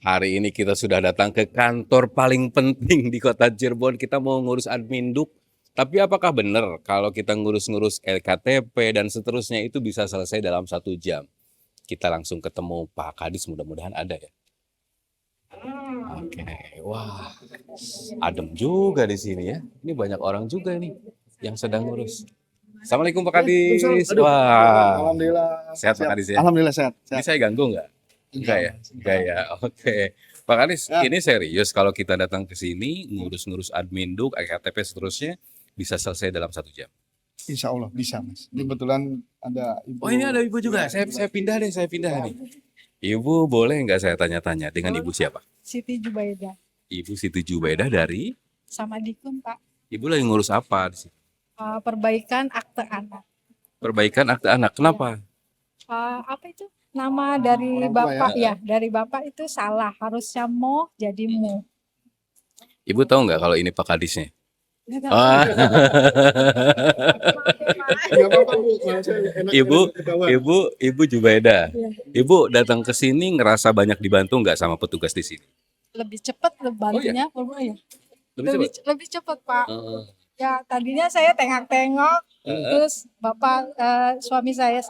Hari ini kita sudah datang ke kantor paling penting di kota Cirebon. Kita mau ngurus admin duk. Tapi apakah benar kalau kita ngurus-ngurus LKTP dan seterusnya itu bisa selesai dalam 1 jam? Kita langsung ketemu Pak Kadis, mudah-mudahan ada ya. Oke, wah, adem juga di sini ya. Ini banyak orang juga nih yang sedang ngurus. Assalamualaikum Pak Kadis. Aduh, Wah, alhamdulillah. sehat Pak Kadis ya? Alhamdulillah sehat. Ini saya ganggu nggak? Enggak ya? Enggak ya? Oke. Pak Kadis, Ya, ini serius kalau kita datang ke sini, ngurus-ngurus admin duk, KTP seterusnya, bisa selesai dalam 1 jam. insya Allah bisa, Mas. Ini kebetulan ada ibu. Oh ini ada ibu juga, saya pindah deh, saya pindah nih. Ibu boleh nggak saya tanya-tanya dengan ibu siapa? Siti Jubaida Ibu Siti Jubaida dari, sama Dikun Pak. ibu lagi ngurus apa di sini? Perbaikan akte anak. Perbaikan akte anak, kenapa? Apa itu? Nama dari Orang tua Bapak ya, dari Bapak itu salah. Harusnya Mo jadi Mu. Ibu tahu nggak kalau ini Pak Kadisnya? Nggak tahu. Wah. Nggak apa-apa, Bu. Saya enak Ibu, ketahuan. ibu Jubaida. Iya. Ibu datang ke sini ngerasa banyak dibantu nggak sama petugas di sini? Lebih cepat bantunya, ya. Lebih cepat? Lebih cepat Pak. Heeh. Ya tadinya saya tengok-tengok, terus Bapak suami saya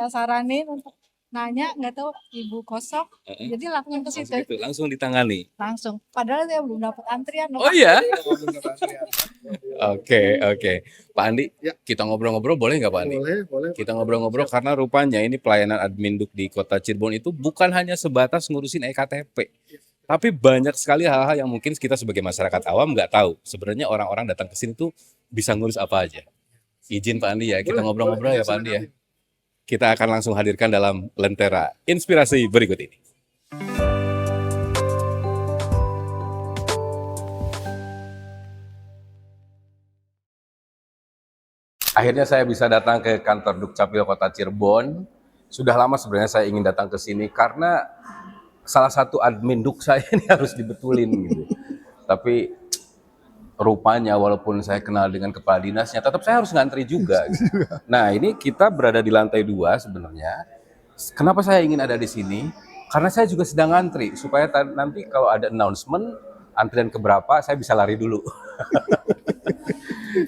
saranin untuk nanya, nggak tahu ibu kosong, Heeh. jadi langsung ke Langsung situ gitu, langsung ditangani. langsung. Padahal saya belum dapat antrian loh, Oh Pak. iya? Ya. Oke. Pak Andi, Ya. kita ngobrol-ngobrol boleh nggak Pak Andi? Boleh. Kita ngobrol-ngobrol karena rupanya ini pelayanan admin duk di kota Cirebon itu bukan hanya sebatas ngurusin EKTP. Tapi banyak sekali hal-hal yang mungkin kita sebagai masyarakat awam nggak tahu. Sebenarnya orang-orang datang ke sini tuh bisa ngurus apa aja. Izin Pak Andi ya, kita Boleh, ngobrol-ngobrol boleh. ya Pak Andi ya. Kita akan langsung hadirkan dalam Lentera Inspirasi berikut ini. Akhirnya saya bisa datang ke kantor Dukcapil Kota Cirebon. Sudah lama sebenarnya saya ingin datang ke sini karena salah satu admin Duk saya ini harus dibetulin gitu. Tapi rupanya walaupun saya kenal dengan kepala dinasnya, tetap saya harus ngantri juga. Gitu. Nah ini kita berada di lantai 2 sebenarnya. Kenapa saya ingin ada di sini? Karena saya juga sedang ngantri supaya nanti kalau ada announcement antrian keberapa saya bisa lari dulu.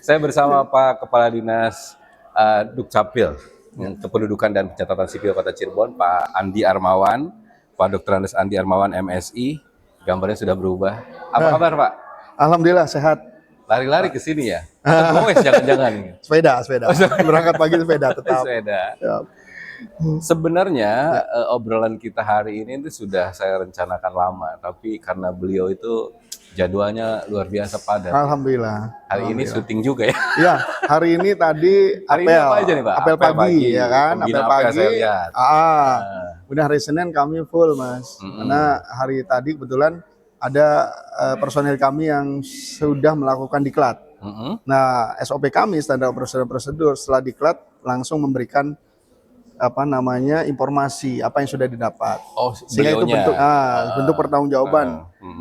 Saya bersama Pak Kepala Dinas Dukcapil Kependudukan dan Pencatatan Sipil Kota Cirebon, Pak Andi Armawan, Pak Dr. Andes Andi Armawan MSI. Gambarnya sudah berubah. Apa kabar Pak? Alhamdulillah sehat. Lari-lari ke sini ya? Atau goes jangan-jangan? Sepeda. Berangkat pagi sepeda tetap. Sepeda. Ya. Sebenarnya obrolan kita hari ini itu sudah saya rencanakan lama, tapi karena beliau itu jadwalnya luar biasa padat. Alhamdulillah. Hari ini syuting juga ya. Ya, hari ini tadi Hari ini apel. apa aja nih, Pak? Apel pagi, ya kan? Pembina Apel apel pagi. saya lihat. Udah hari Senin kami full, Mas. Karena hari tadi kebetulan ada personel kami yang sudah melakukan diklat. Nah, SOP kami, standar prosedur setelah diklat langsung memberikan informasi apa yang sudah didapat. Oh, Sehingga itu beliaunya. bentuk pertanggungjawaban.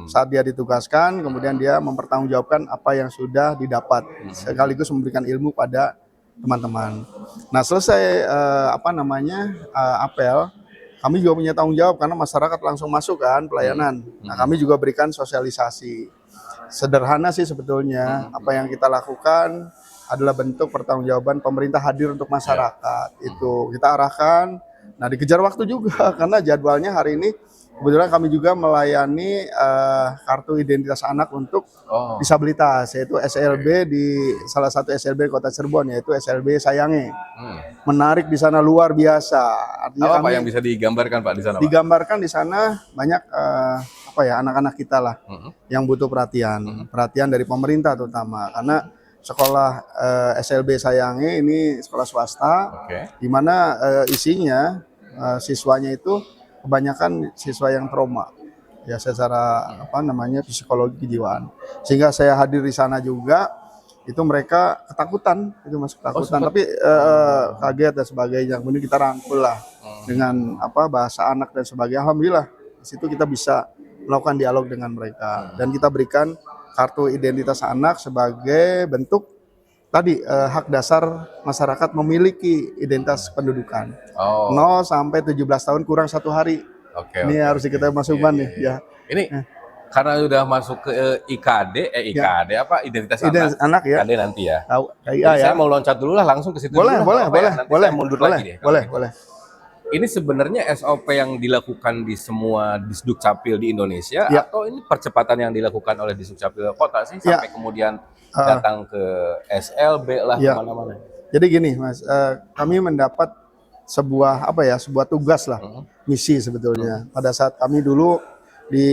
Saat dia ditugaskan, kemudian dia mempertanggungjawabkan apa yang sudah didapat, sekaligus memberikan ilmu pada teman-teman. Nah, selesai apel, kami juga punya tanggung jawab karena masyarakat langsung masuk kan pelayanan. Nah, kami juga berikan sosialisasi. Sederhana sih sebetulnya, apa yang kita lakukan adalah bentuk pertanggungjawaban pemerintah hadir untuk masyarakat. Itu kita arahkan. Nah, dikejar waktu juga karena jadwalnya hari ini kebetulan kami juga melayani kartu identitas anak untuk disabilitas, yaitu SLB di salah satu SLB Kota Cirebon, yaitu SLB Sayange. Menarik di sana luar biasa. Artinya Apa yang bisa digambarkan Pak di sana? Pak? Digambarkan di sana banyak anak-anak kita lah yang butuh perhatian dari pemerintah terutama karena sekolah SLB Sayange ini sekolah swasta, di mana isinya siswanya itu kebanyakan siswa yang trauma, ya secara psikologi kejiwaan. Sehingga saya hadir di sana juga, itu mereka ketakutan, tapi kaget dan sebagainya. Kemudian kita rangkul lah dengan bahasa anak dan sebagainya. Alhamdulillah di situ kita bisa melakukan dialog dengan mereka dan kita berikan kartu identitas anak sebagai bentuk tadi hak dasar masyarakat memiliki identitas pendudukan. 0 sampai 17 tahun kurang 1 hari. Oke. Ini harus diketahui Mas Uban nih, ya. Ini karena udah masuk ke IKD apa identitas Ini anak ya. IKD nanti ya. Tahu Jadi KIA ya. saya mau loncat dulu lah langsung ke situ Boleh, dulu lah, boleh, nggak apa-apa ya. boleh, Nanti boleh, saya mundur boleh, lagi deh. boleh, Kalau boleh. ini sebenarnya SOP yang dilakukan di semua Disduk Capil di Indonesia Ya. atau ini percepatan yang dilakukan oleh Disduk Capil Kota sih Ya. sampai kemudian datang ke SLB lah Ya. kemana-mana. Jadi gini, Mas, kami mendapat sebuah sebuah tugas lah, misi sebetulnya. Pada saat kami dulu di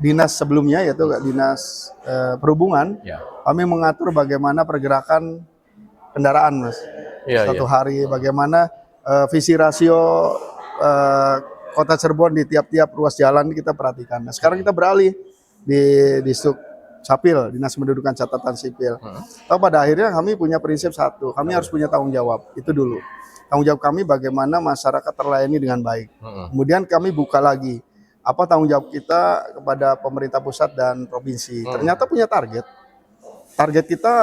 dinas sebelumnya, yaitu dinas perhubungan, Ya. kami mengatur bagaimana pergerakan kendaraan, Mas. Iya, Satu iya. hari bagaimana visi rasio Kota Cirebon di tiap-tiap ruas jalan kita perhatikan. Nah, sekarang kita beralih di Disduk Capil, Dinas Pendudukan Catatan Sipil. Tapi pada akhirnya kami punya prinsip satu, kami harus punya tanggung jawab. Itu dulu. Tanggung jawab kami bagaimana masyarakat terlayani dengan baik. Kemudian kami buka lagi, apa tanggung jawab kita kepada pemerintah pusat dan provinsi. Ternyata punya target. Target kita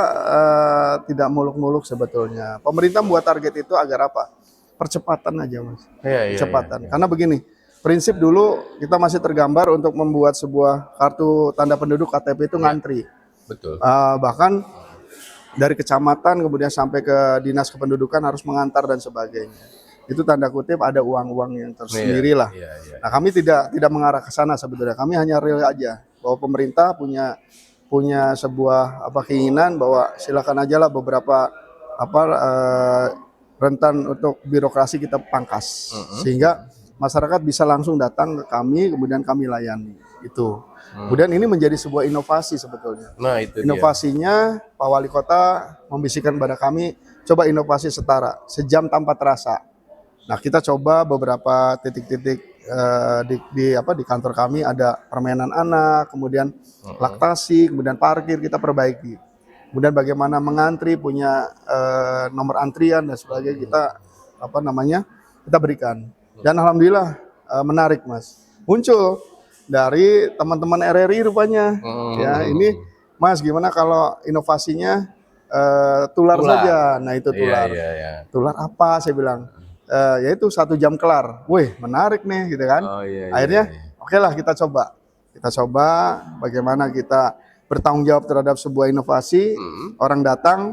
tidak muluk-muluk sebetulnya. Pemerintah buat target itu agar apa? Percepatan aja, Mas. Iya, Percepatan. Karena begini, prinsip dulu kita masih tergambar untuk membuat sebuah kartu tanda penduduk KTP itu ngantri. Betul. Bahkan dari kecamatan kemudian sampai ke dinas kependudukan harus mengantar dan sebagainya. Itu tanda kutip ada uang-uang yang tersendiri lah. Iya, iya. Nah, kami tidak mengarah ke sana sebetulnya. Kami hanya real aja bahwa pemerintah punya sebuah keinginan bahwa silakan aja lah beberapa rentan untuk birokrasi kita pangkas, sehingga masyarakat bisa langsung datang ke kami, kemudian kami layani itu. Kemudian ini menjadi sebuah inovasi sebetulnya. Nah, itu dia. Inovasinya Pak Wali Kota membisikkan pada kami, coba inovasi setara, sejam tanpa terasa. Nah, kita coba beberapa titik-titik di kantor kami ada permainan anak, kemudian laktasi, kemudian parkir kita perbaiki. Kemudian bagaimana mengantri, punya nomor antrian dan sebagainya kita berikan. Dan alhamdulillah menarik, Mas. Muncul dari teman-teman RRI rupanya. Ya, ini Mas gimana kalau inovasinya tular saja. Nah, itu tular. Iya. Tular apa saya bilang? Yaitu 1 jam kelar. Wih, menarik nih gitu kan. Akhirnya oke lah kita coba. Kita coba bagaimana kita bertanggung jawab terhadap sebuah inovasi, orang datang,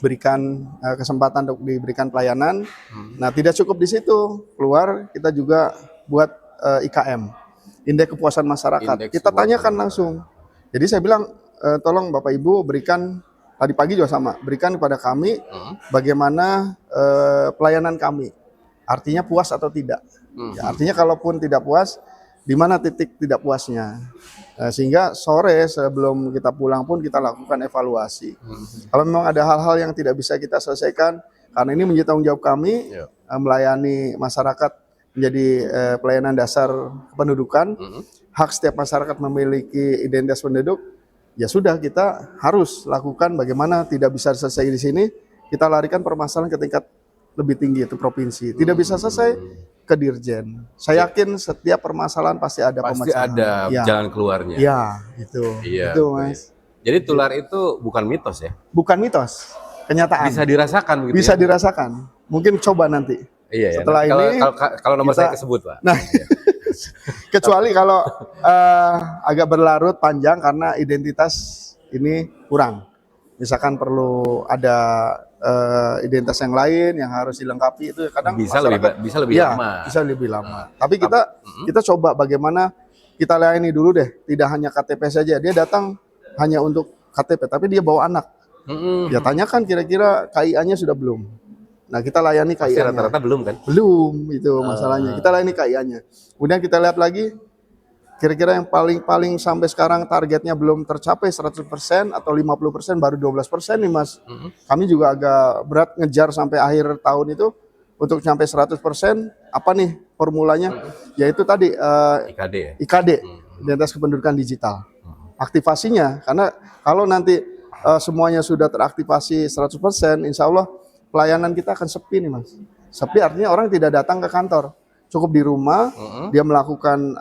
berikan kesempatan untuk diberikan pelayanan. Nah, tidak cukup di situ, keluar kita juga buat IKM, Indeks Kepuasan Masyarakat. Kita tanyakan langsung. Jadi saya bilang, tolong Bapak Ibu berikan, tadi pagi juga sama, berikan kepada kami bagaimana pelayanan kami. Artinya puas atau tidak. Ya, artinya kalaupun tidak puas, di mana titik tidak puasnya. Sehingga sore sebelum kita pulang pun kita lakukan evaluasi. Kalau memang ada hal-hal yang tidak bisa kita selesaikan, karena ini menjadi tanggung jawab kami melayani masyarakat menjadi pelayanan dasar kependudukan. Hak setiap masyarakat memiliki identitas penduduk. Ya sudah, kita harus lakukan bagaimana tidak bisa selesai di sini, kita larikan permasalahan ke tingkat lebih tinggi, itu provinsi. Tidak bisa selesai ke Dirjen. Saya yakin setiap permasalahan pasti ada pemecahan. Pasti ada jalan keluarnya. Ya, itu. Iya, itu, Mas. Jadi tular itu bukan mitos ya? Bukan mitos, kenyataan. Bisa dirasakan begitu. Bisa ya? dirasakan. Mungkin coba nanti. Iya. Setelah ini kalau nomor saya kesebut, Pak. Nah, kecuali kalau agak berlarut panjang karena identitas ini kurang. Misalkan perlu ada identitas yang lain yang harus dilengkapi, itu kadang bisa lebih lama. Bisa lebih lama. Tapi kita coba bagaimana kita layani dulu deh. Tidak hanya KTP saja. Dia datang hanya untuk KTP, tapi dia bawa anak. Ya tanyakan kira-kira KIA-nya sudah belum. Nah, kita layani KIA-nya. Rata-rata belum kan? Belum, itu masalahnya. Kita layani KIA-nya. Kemudian kita lihat lagi kira-kira yang paling sampai sekarang targetnya belum tercapai 100% atau 50%, baru 12% nih, Mas. Kami juga agak berat ngejar sampai akhir tahun itu untuk sampai 100%. Apa nih formulanya? Yaitu tadi IKD ya? IKD, Identitas Kependudukan Digital. Aktivasinya, karena kalau nanti semuanya sudah teraktivasi 100%, insya Allah pelayanan kita akan sepi nih, Mas. Sepi artinya orang tidak datang ke kantor. Cukup di rumah, dia melakukan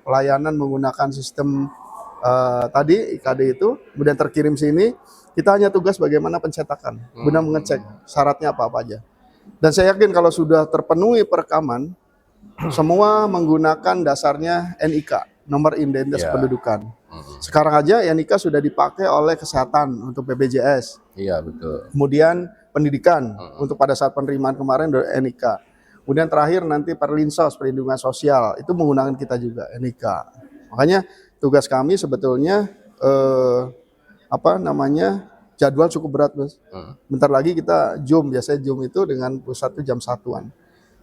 pelayanan menggunakan sistem tadi IKD itu, kemudian terkirim sini. Kita hanya tugas bagaimana pencetakan, benar mengecek syaratnya apa aja. Dan saya yakin kalau sudah terpenuhi perekaman, semua menggunakan dasarnya NIK, nomor identitas Iya. kependudukan. Sekarang aja NIK sudah dipakai oleh kesehatan untuk BPJS. Iya, betul. Kemudian pendidikan untuk pada saat penerimaan kemarin dari NIK. Kemudian terakhir nanti Perlinsos, perlindungan sosial, itu menggunakan kita juga NIK. Makanya tugas kami sebetulnya jadwal cukup berat, Mas. Bentar lagi kita Zoom, biasanya Zoom itu dengan pusat itu jam 1-an.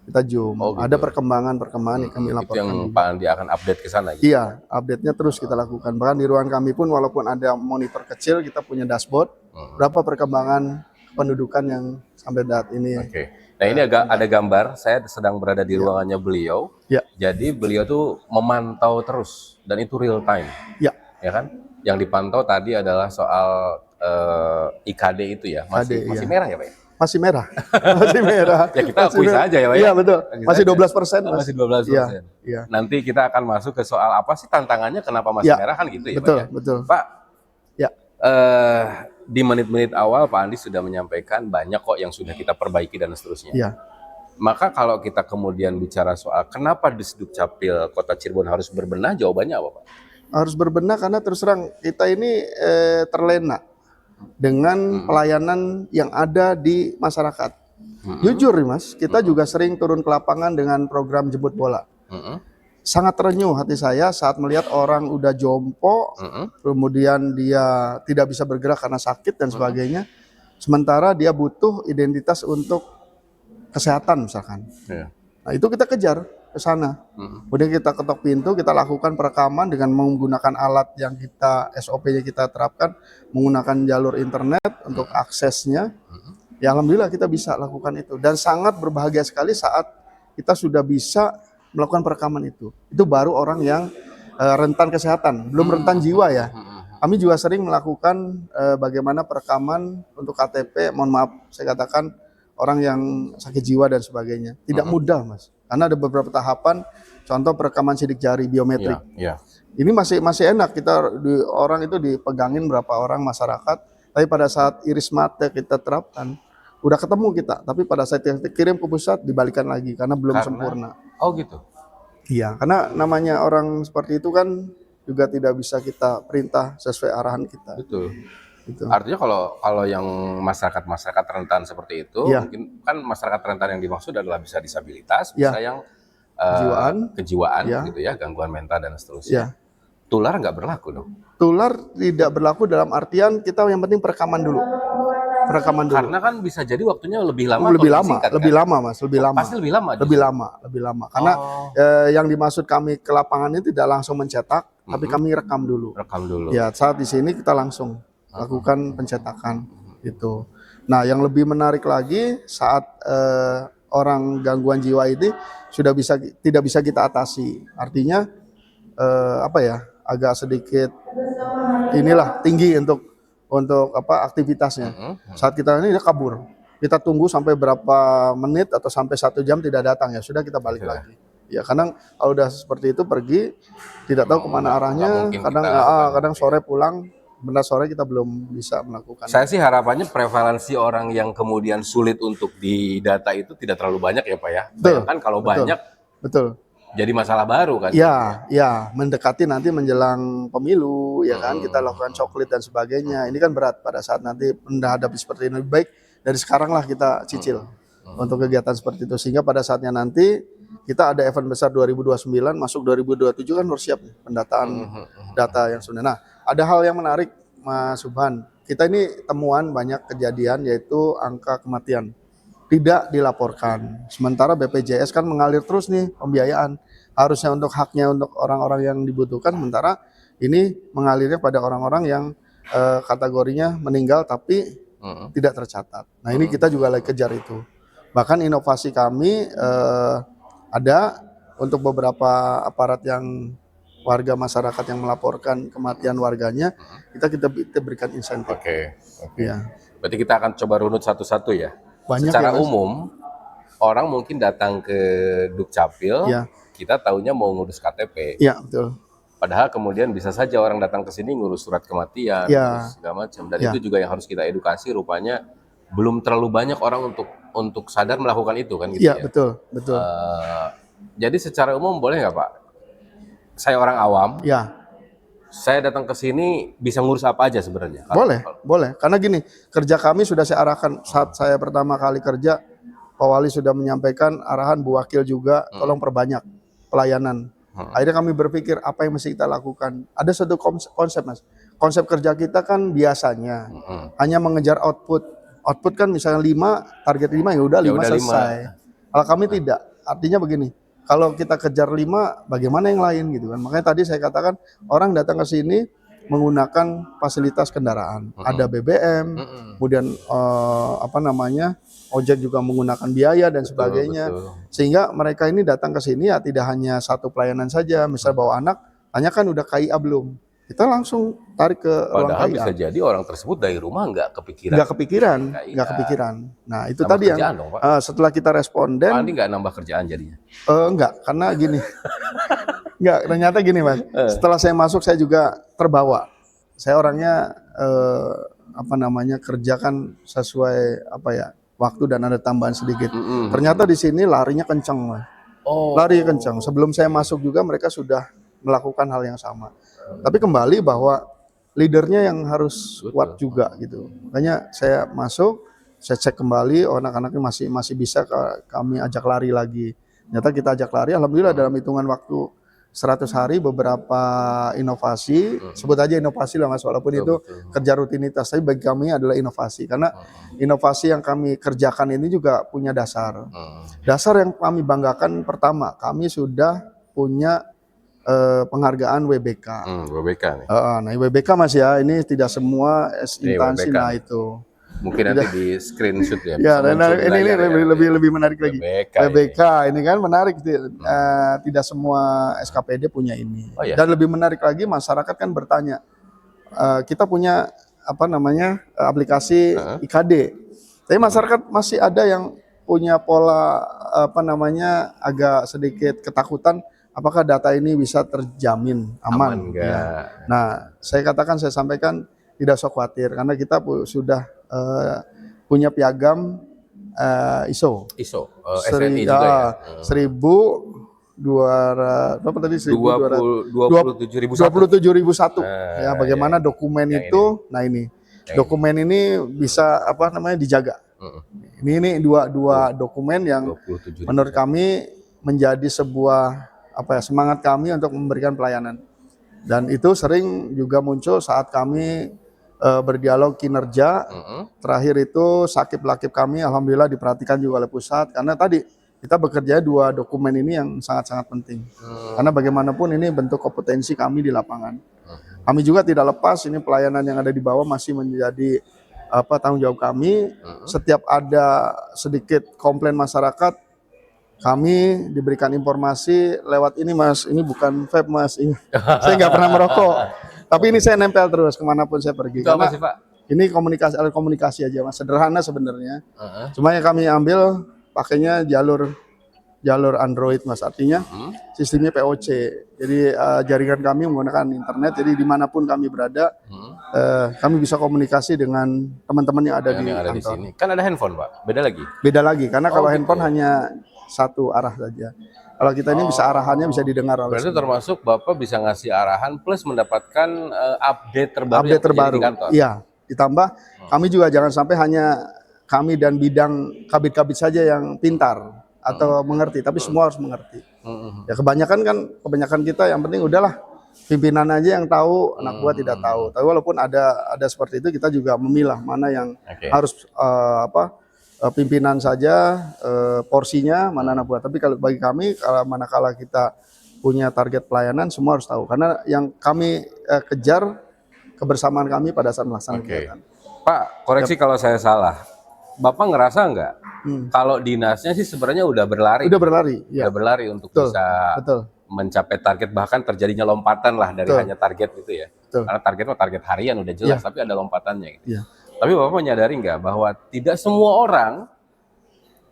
Kita Zoom. Oh, gitu. Ada perkembangan yang kami Itu laporkan. yang Pak Andi akan update ke sana gitu. Iya, update-nya terus kita lakukan. Bahkan di ruangan kami pun walaupun ada monitor kecil, kita punya dashboard berapa perkembangan pendudukan yang sampai saat ini. Oke. Nah, ini agak ada gambar, saya sedang berada di ruangannya beliau. Ya. Jadi beliau tuh memantau terus dan itu real time. Ya. Ya kan? Yang dipantau tadi adalah soal IKD itu ya. Masih IKD, merah ya, Pak ya? Masih merah. Masih merah. Ya kita Masih akui merah. saja ya, Pak ya? Iya, betul. Akui Masih saja. 12%, Mas. Masih 12%. Iya. Nanti kita akan masuk ke soal apa sih tantangannya kenapa masih Ya. merah kan gitu ya, Betul, Pak ya? betul. Pak, Ya. di menit-menit awal Pak Andi sudah menyampaikan banyak kok yang sudah kita perbaiki dan seterusnya. Iya. Maka kalau kita kemudian bicara soal kenapa Disduk Capil Kota Cirebon harus berbenah, jawabannya apa, Pak? Harus berbenah karena terus terang kita ini terlena dengan pelayanan yang ada di masyarakat. Jujur nih, Mas, kita juga sering turun ke lapangan dengan program jemput bola. Sangat terenyuh hati saya saat melihat orang udah jompo, kemudian dia tidak bisa bergerak karena sakit dan sebagainya. Sementara dia butuh identitas untuk kesehatan misalkan. Iya. Nah, itu kita kejar ke sana. Kemudian kita ketok pintu, kita lakukan perekaman dengan menggunakan alat yang kita SOP-nya kita terapkan, menggunakan jalur internet untuk aksesnya. Ya alhamdulillah kita bisa lakukan itu dan sangat berbahagia sekali saat kita sudah bisa melakukan perekaman itu. Itu baru orang yang rentan kesehatan, belum rentan jiwa ya. Kami juga sering melakukan bagaimana perekaman untuk KTP, mohon maaf saya katakan orang yang sakit jiwa dan sebagainya. Tidak mudah, Mas. Karena ada beberapa tahapan, contoh perekaman sidik jari biometrik. Iya. Ini masih enak orang itu dipegangin berapa orang masyarakat, tapi pada saat iris mata kita terapkan, udah ketemu kita, tapi pada saat kita kirim ke pusat dibalikan lagi karena belum sempurna. Oh gitu. Iya, karena namanya orang seperti itu kan juga tidak bisa kita perintah sesuai arahan kita. Betul. Gitu. Artinya kalau yang masyarakat rentan seperti itu, Iya. mungkin kan masyarakat rentan yang dimaksud adalah bisa disabilitas, Iya. bisa yang kejiwaan Iya. gitu ya, gangguan mental dan Iya. seterusnya. Tular nggak berlaku dong. Tular tidak berlaku dalam artian kita yang penting perekaman dulu. Perekaman dulu. Karena kan bisa jadi waktunya lebih lama. Lebih atau lama, singkat, lebih kan? lama, Mas, lebih lama. Pasti lebih lama. Lebih lama. Karena yang dimaksud kami ke lapangan ini tidak langsung mencetak, tapi kami rekam dulu. Rekam dulu. Ya, saat di sini kita langsung lakukan pencetakan itu. Nah, yang lebih menarik lagi saat orang gangguan jiwa ini sudah tidak bisa kita atasi. Artinya agak sedikit tinggi untuk aktivitasnya. Saat kita ini dia kabur. Kita tunggu sampai berapa menit atau sampai 1 jam tidak datang, ya sudah kita balik lagi. Ya kadang kalau udah seperti itu pergi tidak tahu kemana arahnya. Kadang sore pulang. Benar sore kita belum bisa melakukan. Saya sih harapannya prevalensi orang yang kemudian sulit untuk didata itu tidak terlalu banyak ya Pak ya. Bayangkan kalau banyak Betul. jadi masalah baru kan. Ya, mendekati nanti menjelang pemilu ya kan kita lakukan coklit dan sebagainya. Ini kan berat pada saat nanti menghadapi seperti ini. Lebih baik dari sekarang lah kita cicil untuk kegiatan seperti itu sehingga pada saatnya nanti kita ada event besar 2029 masuk 2027 kan harus siap nih, pendataan data yang sebenarnya. Nah, ada hal yang menarik Mas Subhan. Kita ini temuan banyak kejadian yaitu angka kematian tidak dilaporkan. Sementara BPJS kan mengalir terus nih pembiayaan. Harusnya untuk haknya untuk orang-orang yang dibutuhkan, sementara ini mengalirnya pada orang-orang yang kategorinya meninggal tapi tidak tercatat. Nah ini kita juga lagi kejar itu. Bahkan inovasi kami ada untuk beberapa aparat yang warga masyarakat yang melaporkan kematian warganya, kita berikan insentif. Oke. Ya. Berarti kita akan coba runut satu-satu ya. Banyak Secara ya, Mas. umum, orang mungkin datang ke Dukcapil, Ya. kita taunya mau ngurus KTP. Iya, betul. Padahal kemudian bisa saja orang datang ke sini ngurus surat kematian, Ya. ngurus segala macam. Dan Ya. itu juga yang harus kita edukasi. Rupanya belum terlalu banyak orang untuk sadar melakukan itu kan gitu Iya, ya. betul. Jadi secara umum boleh nggak Pak? Saya orang awam, Ya, saya datang ke sini bisa ngurus apa aja sebenarnya? boleh. Karena gini, kerja kami sudah saya arahkan saat saya pertama kali kerja. Pak Wali sudah menyampaikan arahan, Bu Wakil juga, tolong perbanyak pelayanan. Akhirnya kami berpikir apa yang mesti kita lakukan. Ada satu konsep, Mas. Konsep kerja kita kan biasanya hanya mengejar output. Output kan misalnya 5, target 5 ya udah 5 udah selesai. Kalau kami tidak. Artinya begini, kalau kita kejar 5, bagaimana yang lain gitu kan. Makanya tadi saya katakan orang datang ke sini menggunakan fasilitas kendaraan. Ada BBM, kemudian ojek juga menggunakan biaya dan sebagainya. betul. Sehingga mereka ini datang ke sini ya tidak hanya satu pelayanan saja. Misal bawa anak, tanyakan udah KIA belum. Kita langsung tarik ke ruang Padahal KIA. bisa jadi orang tersebut dari rumah nggak kepikiran. Nggak kepikiran. Nah itu Nambah tadi yang kerjaan dong, Pak. setelah kita responden, Pak Andi nggak nambah kerjaan jadinya. enggak, karena gini, enggak, ternyata gini Mas, setelah saya masuk saya juga terbawa. Saya orangnya kerja kan sesuai waktu dan ada tambahan sedikit. Ternyata di sini larinya kencang Mas. Oh. Lari kencang. Sebelum saya masuk juga mereka sudah melakukan hal yang sama. Tapi kembali bahwa leadernya yang harus kuat juga gitu. Makanya saya masuk, saya cek kembali, anak-anaknya masih bisa kami ajak lari lagi. Ternyata kita ajak lari, alhamdulillah dalam hitungan waktu 100 hari beberapa inovasi, sebut aja inovasi lah Mas, walaupun itu kerja rutinitas, tapi bagi kami adalah inovasi. Karena inovasi yang kami kerjakan ini juga punya dasar. Dasar yang kami banggakan pertama, kami sudah punya penghargaan WBK. WBK nih. Nah WBK Mas ya, ini tidak semua instansi, WBK. nah itu. Mungkin nanti di screenshot ya. Ya, bisa dan muncul di ini layar ya. lebih menarik lagi. WBK ini kan menarik, tidak semua SKPD punya ini. Oh, iya? Dan lebih menarik lagi masyarakat kan bertanya, kita punya aplikasi IKD, tapi masyarakat masih ada yang punya pola agak sedikit ketakutan. Apakah data ini bisa terjamin aman? Enggak. Ya. Nah, saya sampaikan tidak usah khawatir karena kita sudah punya piagam ISO. SNI juga ya. 27.001. Ya, bagaimana dokumen itu? Nah, ini. Dokumen ini bisa dijaga. Ini dua dokumen yang 27.000. menurut kami menjadi sebuah semangat kami untuk memberikan pelayanan. Dan itu sering juga muncul saat kami berdialog kinerja. Terakhir itu sakit-lakip kami alhamdulillah diperhatikan juga oleh pusat, karena tadi kita bekerja 2 dokumen ini yang sangat-sangat penting. Karena bagaimanapun ini bentuk kompetensi kami di lapangan. Kami juga tidak lepas, ini pelayanan yang ada di bawah masih menjadi tanggung jawab kami. Setiap ada sedikit komplain masyarakat, kami diberikan informasi lewat ini Mas, ini bukan vape Mas, ini. Saya nggak pernah merokok, tapi ini saya nempel terus kemanapun saya pergi. Itu karena apa sih Pak? ini alat komunikasi aja Mas, sederhana sebenarnya. Cuma yang kami ambil pakainya jalur Android Mas, artinya sistemnya POC. Jadi jaringan kami menggunakan internet, jadi dimanapun kami berada, kami bisa komunikasi dengan teman-teman yang ada di sini. Kan ada handphone Pak, beda lagi? Beda lagi, karena kalau handphone hanya satu arah saja. Kalau kita ini bisa arahannya bisa didengar oleh Berarti semua. termasuk Bapak bisa ngasih arahan plus mendapatkan update terbaru Update terbaru. di kantor. Iya, ditambah kami juga jangan sampai hanya kami dan bidang kabit-kabit saja yang pintar atau mengerti, tapi semua harus mengerti. Ya kebanyakan kita yang penting udahlah pimpinan aja yang tahu, anak buah tidak tahu. Tapi walaupun ada seperti itu, kita juga memilah mana yang harus pimpinan saja porsinya, mana anak buah. Tapi kalau bagi kami, manakala kita punya target pelayanan, semua harus tahu. Karena yang kami kejar kebersamaan kami pada saat melaksanakan kegiatan. Pak, koreksi kalau saya salah. Bapak ngerasa nggak kalau dinasnya sih sebenarnya udah berlari? Udah berlari, ya. Udah berlari untuk bisa mencapai target, bahkan terjadinya lompatan lah dari hanya target itu ya. Karena target mah target harian udah jelas, tapi ada lompatannya gitu. Ya. Tapi Bapak menyadari nggak bahwa tidak semua orang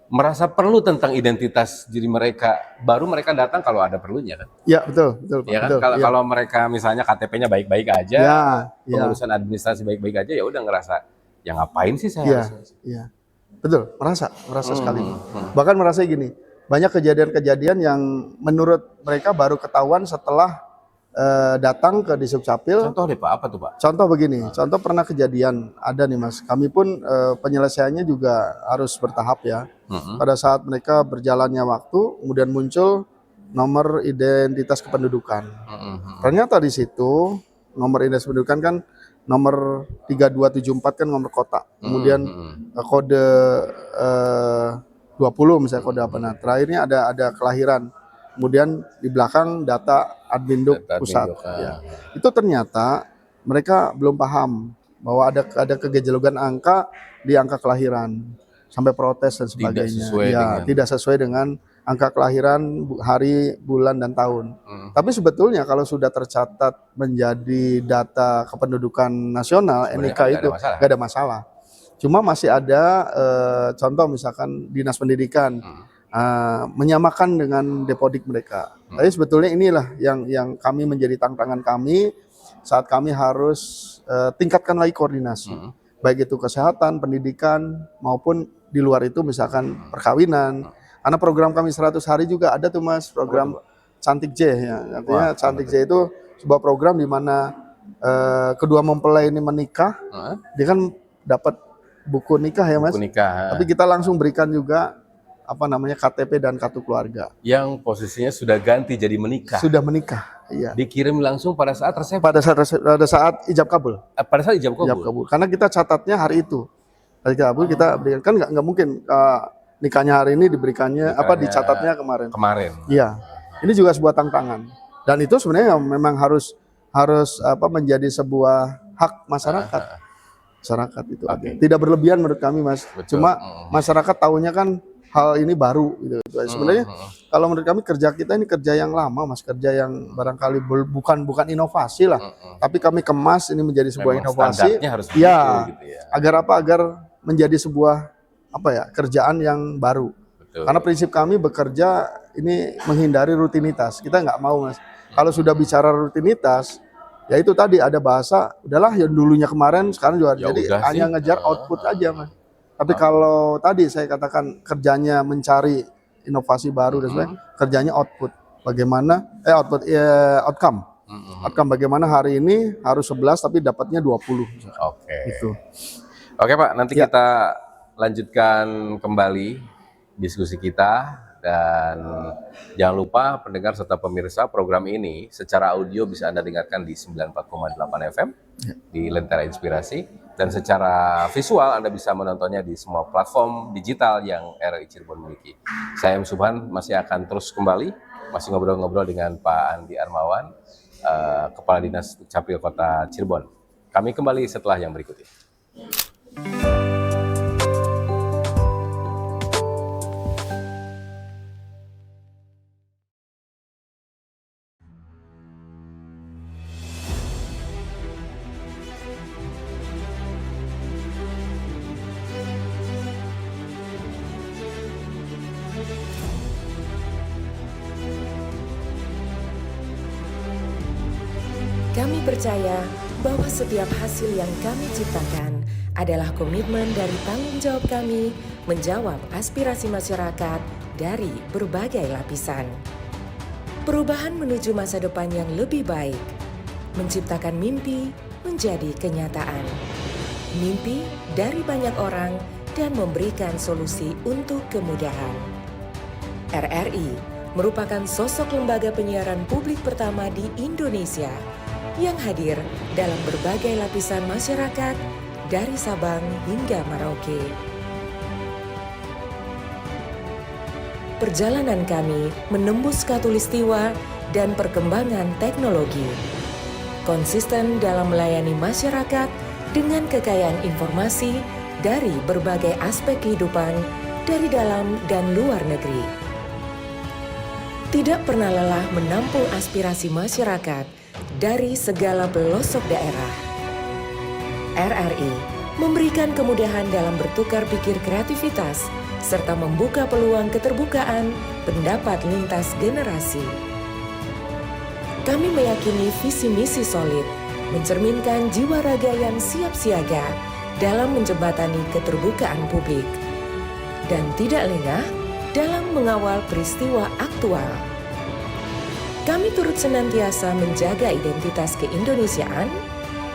merasa perlu tentang identitas diri mereka, baru mereka datang kalau ada perlunya kan? Iya betul. Ya kan? Kalau mereka misalnya KTP-nya baik-baik aja, pengurusan administrasi baik-baik aja, ya udah ngerasa ya ngapain sih saya? Iya. Betul, merasa sekali. Bahkan merasa gini, banyak kejadian-kejadian yang menurut mereka baru ketahuan setelah datang ke Disdukcapil. Contoh deh Pak, apa tuh Pak? Contoh begini, contoh pernah kejadian ada nih Mas. Kami pun penyelesaiannya juga harus bertahap ya. Pada saat mereka berjalannya waktu, kemudian muncul nomor identitas kependudukan. Ternyata di situ nomor identitas kependudukan kan nomor 3274 kan nomor kota. Kemudian kode 20 misalnya kode apa. Nah, terakhirnya ada kelahiran. Kemudian di belakang data Adminduk pusat. Ya. Itu ternyata mereka belum paham bahwa ada kegejologan angka di angka kelahiran sampai protes dan sebagainya. Tidak sesuai dengan angka kelahiran, hari, bulan dan tahun. Tapi sebetulnya kalau sudah tercatat menjadi data kependudukan nasional, NIK itu nggak ada masalah. Cuma masih ada contoh misalkan dinas pendidikan. Menyamakan dengan depodik mereka. Tapi sebetulnya inilah yang kami menjadi tantangan kami saat kami harus tingkatkan lagi koordinasi. Baik itu kesehatan, pendidikan, maupun di luar itu misalkan perkawinan. Karena program kami 100 hari juga ada tuh Mas, program Cantik J ya. Artinya Cantik J itu sebuah program di mana kedua mempelai ini menikah, dia kan dapat buku nikah ya Mas. Buku nikah. Tapi kita langsung berikan juga KTP dan kartu keluarga. Yang posisinya sudah ganti jadi menikah. Sudah menikah, iya. Dikirim langsung pada saat resepsi. Pada saat ijab kabul. Pada saat ijab kabul. Ijab kabul. Karena kita catatnya hari itu. Hari kabul kita berikan, kan nggak mungkin nikahnya hari ini diberikannya dicatatnya kemarin. Kemarin. Iya. Ini juga sebuah tantangan. Dan itu sebenarnya memang harus menjadi sebuah hak masyarakat. Masyarakat itu tidak berlebihan menurut kami Mas. Betul. Cuma masyarakat tahunya kan hal ini baru gitu. Sebenarnya kalau menurut kami kerja kita ini kerja yang lama Mas, kerja yang barangkali bukan inovasi lah. Tapi kami kemas ini menjadi sebuah inovasi. Harus gitu ya. Agar menjadi sebuah kerjaan yang baru. Betul. Karena prinsip kami bekerja ini menghindari rutinitas. Kita nggak mau Mas. Kalau sudah bicara rutinitas, ya itu tadi ada bahasa, udahlah yang dulunya kemarin sekarang juga ya jadi hanya ngejar output aja Mas. Tapi kalau tadi saya katakan kerjanya mencari inovasi baru dan sebagainya, kerjanya output. Bagaimana outcome. Outcome bagaimana hari ini harus 11 tapi dapatnya 20. Oke. Gitu. Oke Pak, nanti kita lanjutkan kembali diskusi kita. Dan jangan lupa pendengar serta pemirsa, program ini secara audio bisa Anda dengarkan di 94,8 FM di Lentera Inspirasi, dan secara visual Anda bisa menontonnya di semua platform digital yang RRI Cirebon miliki. Saya M. Subhan masih akan terus kembali, masih ngobrol-ngobrol dengan Pak Andi Armawan, Kepala Dinas Dukcapil Kota Cirebon. Kami kembali setelah yang berikut ini. Kami percaya bahwa setiap hasil yang kami ciptakan adalah komitmen dari tanggung jawab kami menjawab aspirasi masyarakat dari berbagai lapisan. Perubahan menuju masa depan yang lebih baik, menciptakan mimpi menjadi kenyataan. Mimpi dari banyak orang dan memberikan solusi untuk kemudahan. RRI merupakan sosok lembaga penyiaran publik pertama di Indonesia yang hadir dalam berbagai lapisan masyarakat dari Sabang hingga Merauke. Perjalanan kami menembus khatulistiwa dan perkembangan teknologi, konsisten dalam melayani masyarakat dengan kekayaan informasi dari berbagai aspek kehidupan dari dalam dan luar negeri. Tidak pernah lelah menampung aspirasi masyarakat dari segala pelosok daerah. RRI memberikan kemudahan dalam bertukar pikir kreativitas serta membuka peluang keterbukaan pendapat lintas generasi. Kami meyakini visi misi solid, mencerminkan jiwa raga yang siap siaga dalam menjembatani keterbukaan publik. Dan tidak lengah dalam mengawal peristiwa aktual. Kami turut senantiasa menjaga identitas keindonesiaan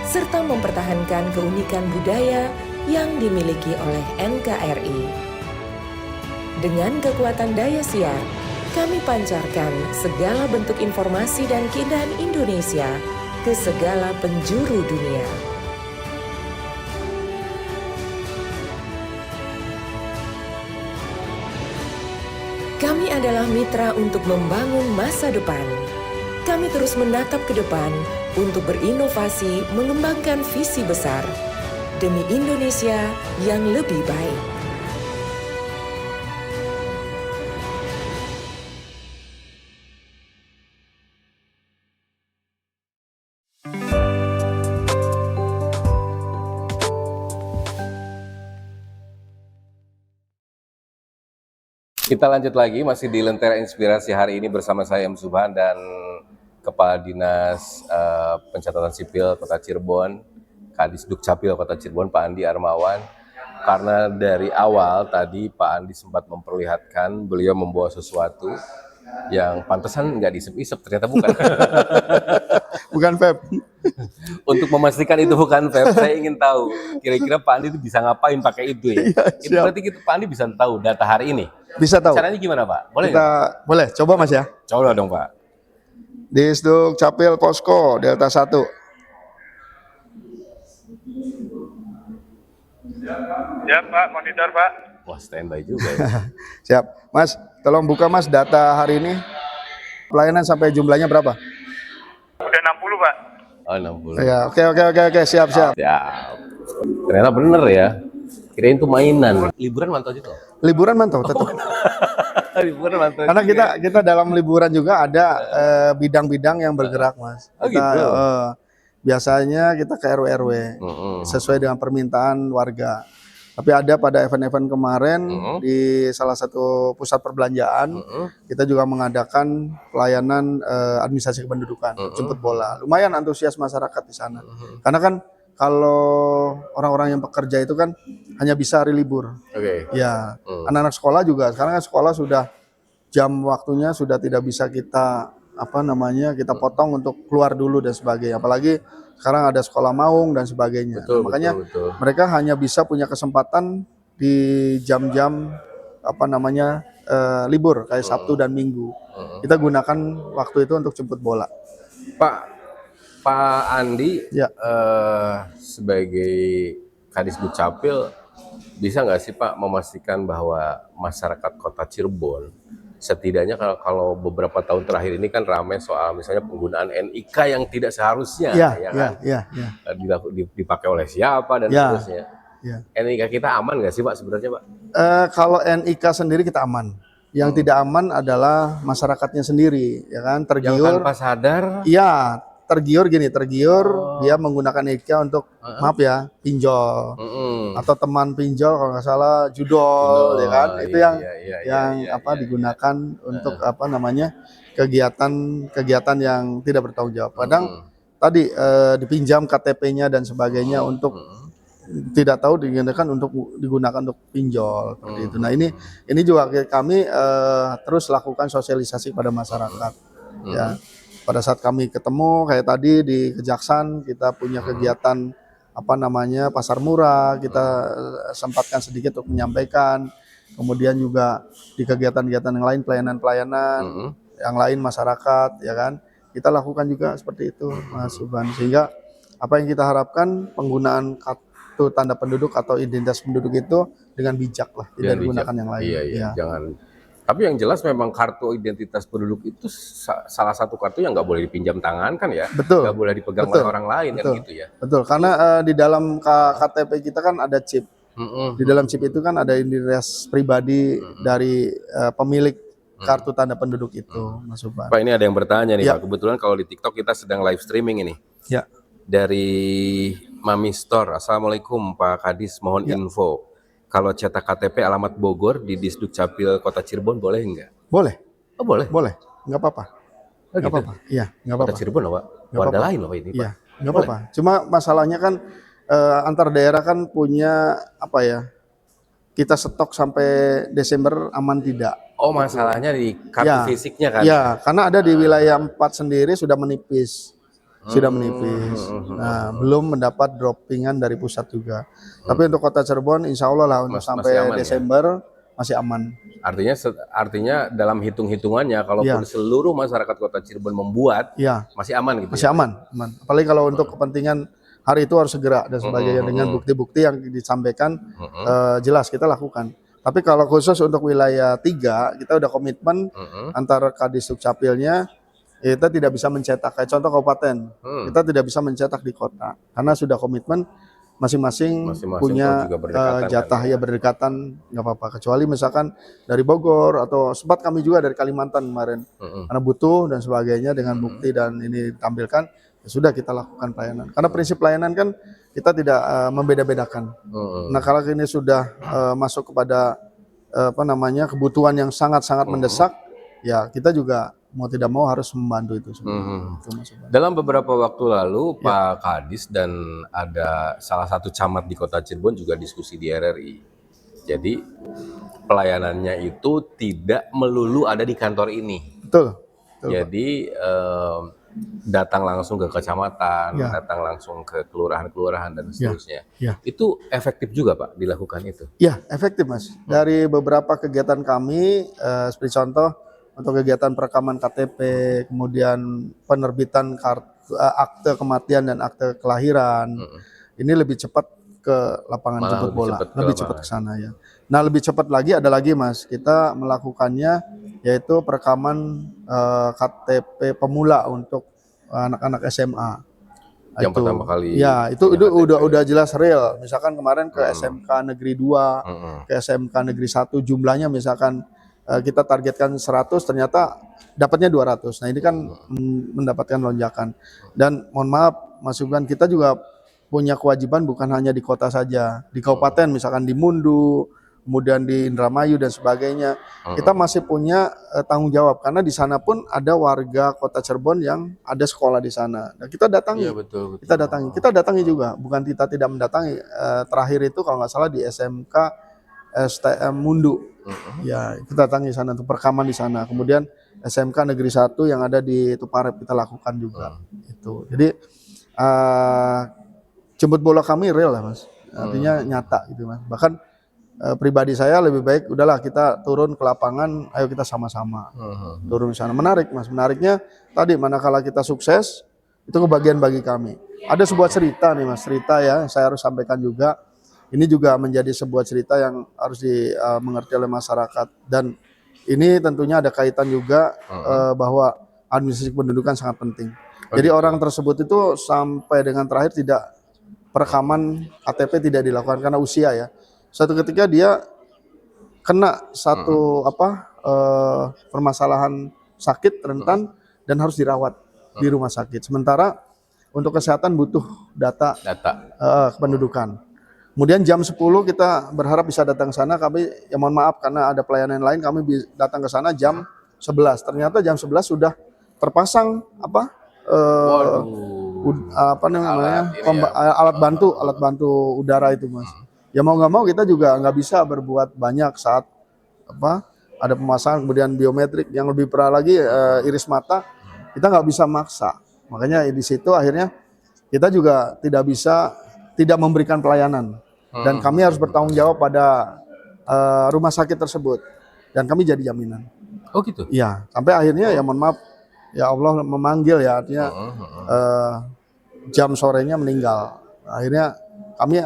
serta mempertahankan keunikan budaya yang dimiliki oleh NKRI. Dengan kekuatan daya siar, kami pancarkan segala bentuk informasi dan keindahan Indonesia ke segala penjuru dunia. Kami adalah mitra untuk membangun masa depan. Kami terus menatap ke depan untuk berinovasi, mengembangkan visi besar demi Indonesia yang lebih baik. Kita lanjut lagi, masih di Lentera Inspirasi hari ini bersama saya M. Subhan dan Kepala Dinas Pencatatan Sipil Kota Cirebon, Kadis Dukcapil Kota Cirebon, Pak Andi Armawan. Karena dari awal tadi Pak Andi sempat memperlihatkan beliau membawa sesuatu yang pantesan nggak diisep-isep, ternyata bukan. Bukan Feb. Untuk memastikan itu bukan vape, saya ingin tahu kira-kira Pak Andi itu bisa ngapain pakai itu ya. Itu siap. berarti Pak Andi bisa tahu data hari ini. Bisa tahu. Caranya gimana Pak? Boleh Kita nggak? boleh coba Mas ya. Coba dong Pak. Di Dukcapil Posko Delta 1. Ya Pak, monitor Pak. Wah, standby juga ya. Siap. Mas, tolong buka Mas data hari ini. Pelayanan sampai jumlahnya berapa? Udah 60 Pak. Oh, 60. Ya, oke, siap. Ya. Ternyata bener ya. Kirain itu mainan. Liburan mantau juga. Liburan mantau tetap. Liburan mantau. Karena kita dalam liburan juga ada bidang-bidang yang bergerak, Mas. Oh, Kita, gitu. biasanya kita ke RW sesuai dengan permintaan warga. Tapi ada pada event-event kemarin di salah satu pusat perbelanjaan kita juga mengadakan pelayanan administrasi kependudukan, jemput bola. Lumayan antusias masyarakat di sana. Karena kan kalau orang-orang yang bekerja itu kan hanya bisa hari libur. Oke. Ya, anak-anak sekolah juga. Sekarang kan sekolah sudah jam waktunya sudah tidak bisa kita kita potong untuk keluar dulu dan sebagainya. Apalagi sekarang ada sekolah maung dan sebagainya. Betul, Makanya betul. mereka hanya bisa punya kesempatan di jam-jam libur kayak Sabtu dan Minggu. Kita gunakan waktu itu untuk jemput bola. Pak Andi, Ya. Sebagai Kadis Dukcapil, bisa nggak sih Pak memastikan bahwa masyarakat Kota Cirebon, setidaknya kalau beberapa tahun terakhir ini kan ramai soal misalnya penggunaan NIK yang tidak seharusnya, kan? Dipakai oleh siapa dan Ya. seterusnya. Ya. NIK kita aman nggak sih Pak sebenarnya Pak? Kalau NIK sendiri kita aman. Yang tidak aman adalah masyarakatnya sendiri, ya kan? Yang Tergiur. tanpa sadar. Iya, tergiur dia menggunakan NIK untuk pinjol atau teman pinjol kalau nggak salah judol, ya kan? Itu yang digunakan untuk kegiatan yang tidak bertanggung jawab. Kadang tadi dipinjam KTP-nya dan sebagainya untuk tidak tahu digunakan untuk pinjol seperti itu. Nah, ini juga kami terus lakukan sosialisasi pada masyarakat. Ya. Pada saat kami ketemu kayak tadi di Kejaksan, kita punya kegiatan pasar murah, kita sempatkan sedikit untuk menyampaikan. Kemudian juga di kegiatan-kegiatan yang lain, pelayanan-pelayanan yang lain masyarakat, ya kan, kita lakukan juga seperti itu, Mas Subhan. Sehingga apa yang kita harapkan penggunaan kartu tanda penduduk atau identitas penduduk itu dengan bijak lah, tidak digunakan yang lain. Iya. Jangan. Tapi yang jelas memang kartu identitas penduduk itu salah satu kartu yang nggak boleh dipinjam tangan kan ya? Betul. Nggak boleh dipegang oleh orang lain kan gitu ya? Betul, karena di dalam KTP kita kan ada chip. Di dalam chip itu kan ada identitas pribadi dari pemilik kartu tanda penduduk itu, Mas Subhan. Pak, ini ada yang bertanya nih Ya. Pak. Kebetulan kalau di TikTok kita sedang live streaming ini. Ya. Dari Mami Store. Assalamualaikum Pak Kadis, mohon info. Kalau cetak KTP alamat Bogor di Disduk Capil Kota Cirebon boleh nggak? Boleh. Oh boleh. Boleh, nggak apa-apa. Oh, gitu. Nggak apa-apa. Iya, nggak Kota apa-apa. Cirebon loh Pak. Nggak Warga apa-apa. lain loh Pak ini Pak. Iya, nggak apa-apa. Cuma masalahnya kan antar daerah kan punya kita stok sampai Desember aman tidak. Oh, masalahnya di kartu Ya, fisiknya kan? Ya, karena ada di wilayah 4 sendiri sudah menipis. Sudah menipis. Nah, belum mendapat droppingan dari pusat juga. Tapi untuk Kota Cirebon insya Allah lah untuk Masih sampai aman, ya? Desember masih aman. Artinya dalam hitung-hitungannya, kalaupun seluruh masyarakat Kota Cirebon membuat, Ya, masih aman gitu masih ya? aman. Apalagi kalau untuk kepentingan hari itu harus segera dan sebagainya dengan bukti-bukti yang disampaikan jelas kita lakukan. Tapi kalau khusus untuk wilayah 3, kita udah komitmen antara Kadis Dukcapilnya, kita tidak bisa mencetak kayak contoh kabupaten, kita tidak bisa mencetak di kota karena sudah komitmen masing-masing punya juga berdekatan jatah kan, ya berdekatan, nggak apa-apa, kecuali misalkan dari Bogor atau sempat kami juga dari Kalimantan kemarin karena butuh dan sebagainya dengan bukti dan ini ditampilkan, ya sudah kita lakukan pelayanan karena prinsip pelayanan kan kita tidak membeda-bedakan. Nah kalau ini sudah masuk kepada kebutuhan yang sangat-sangat mendesak, ya kita juga mau tidak mau harus membantu itu semua. Dalam beberapa waktu lalu Pak Kadis dan ada salah satu camat di Kota Cirebon juga diskusi di RRI. Jadi pelayanannya itu tidak melulu ada di kantor ini. Betul. Jadi datang langsung ke kecamatan, datang langsung ke kelurahan-kelurahan dan seterusnya. Itu efektif juga Pak dilakukan itu? Ya, efektif Mas. Dari beberapa kegiatan kami, seperti contoh untuk kegiatan perekaman KTP, kemudian penerbitan akte kematian dan akte kelahiran, ini lebih cepat ke lapangan jemput bola, lebih cepat ke sana ya. Nah lebih cepat lagi ada lagi Mas, kita melakukannya yaitu perekaman KTP pemula untuk anak-anak SMA. Yang pertama kali. Ya, itu udah jelas real. Misalkan kemarin ke SMK Negeri 2, ke SMK Negeri 1 jumlahnya misalkan kita targetkan 100, ternyata dapatnya 200. Nah ini kan mendapatkan lonjakan. Dan mohon maaf Mas Subhan, kita juga punya kewajiban bukan hanya di kota saja. Di kabupaten misalkan di Mundu, kemudian di Indramayu dan sebagainya. Kita masih punya tanggung jawab karena di sana pun ada warga Kota Cirebon yang ada sekolah di sana. Nah, kita datangi. Iya, betul. Kita datangi juga, bukan kita tidak mendatangi. Terakhir itu kalau nggak salah di SMK STM Mundu. Ya, kita datangi sana untuk perekaman di sana. Kemudian SMK Negeri 1 yang ada di Tuparep kita lakukan juga. Itu. Jadi jemput bola kami real lah Mas. Artinya nyata gitu Mas. Bahkan pribadi saya lebih baik udahlah kita turun ke lapangan, ayo kita sama-sama turun di sana. Menarik Mas. Menariknya tadi manakala kita sukses itu kebagian bagi kami. Ada sebuah cerita nih Mas, cerita ya saya harus sampaikan juga. Ini juga menjadi sebuah cerita yang harus dimengerti oleh masyarakat dan ini tentunya ada kaitan juga bahwa administrasi kependudukan sangat penting. Jadi orang tersebut itu sampai dengan terakhir tidak perekaman KTP tidak dilakukan karena usia ya. Suatu ketika dia kena satu permasalahan sakit rentan dan harus dirawat di rumah sakit. Sementara untuk kesehatan butuh data kependudukan. Kemudian jam 10 kita berharap bisa datang ke sana, kami ya mohon maaf karena ada pelayanan lain kami datang ke sana jam 11. Ternyata jam 11 sudah terpasang alat bantu udara itu Mas. Ya mau nggak mau kita juga nggak bisa berbuat banyak saat ada pemasangan kemudian biometrik yang lebih parah lagi iris mata kita nggak bisa maksa. Makanya di situ akhirnya kita juga tidak memberikan pelayanan dan kami harus bertanggung jawab pada rumah sakit tersebut dan kami jadi jaminan. Oh gitu? Iya, sampai akhirnya ya mohon maaf ya Allah memanggil ya artinya jam sorenya meninggal. Akhirnya kami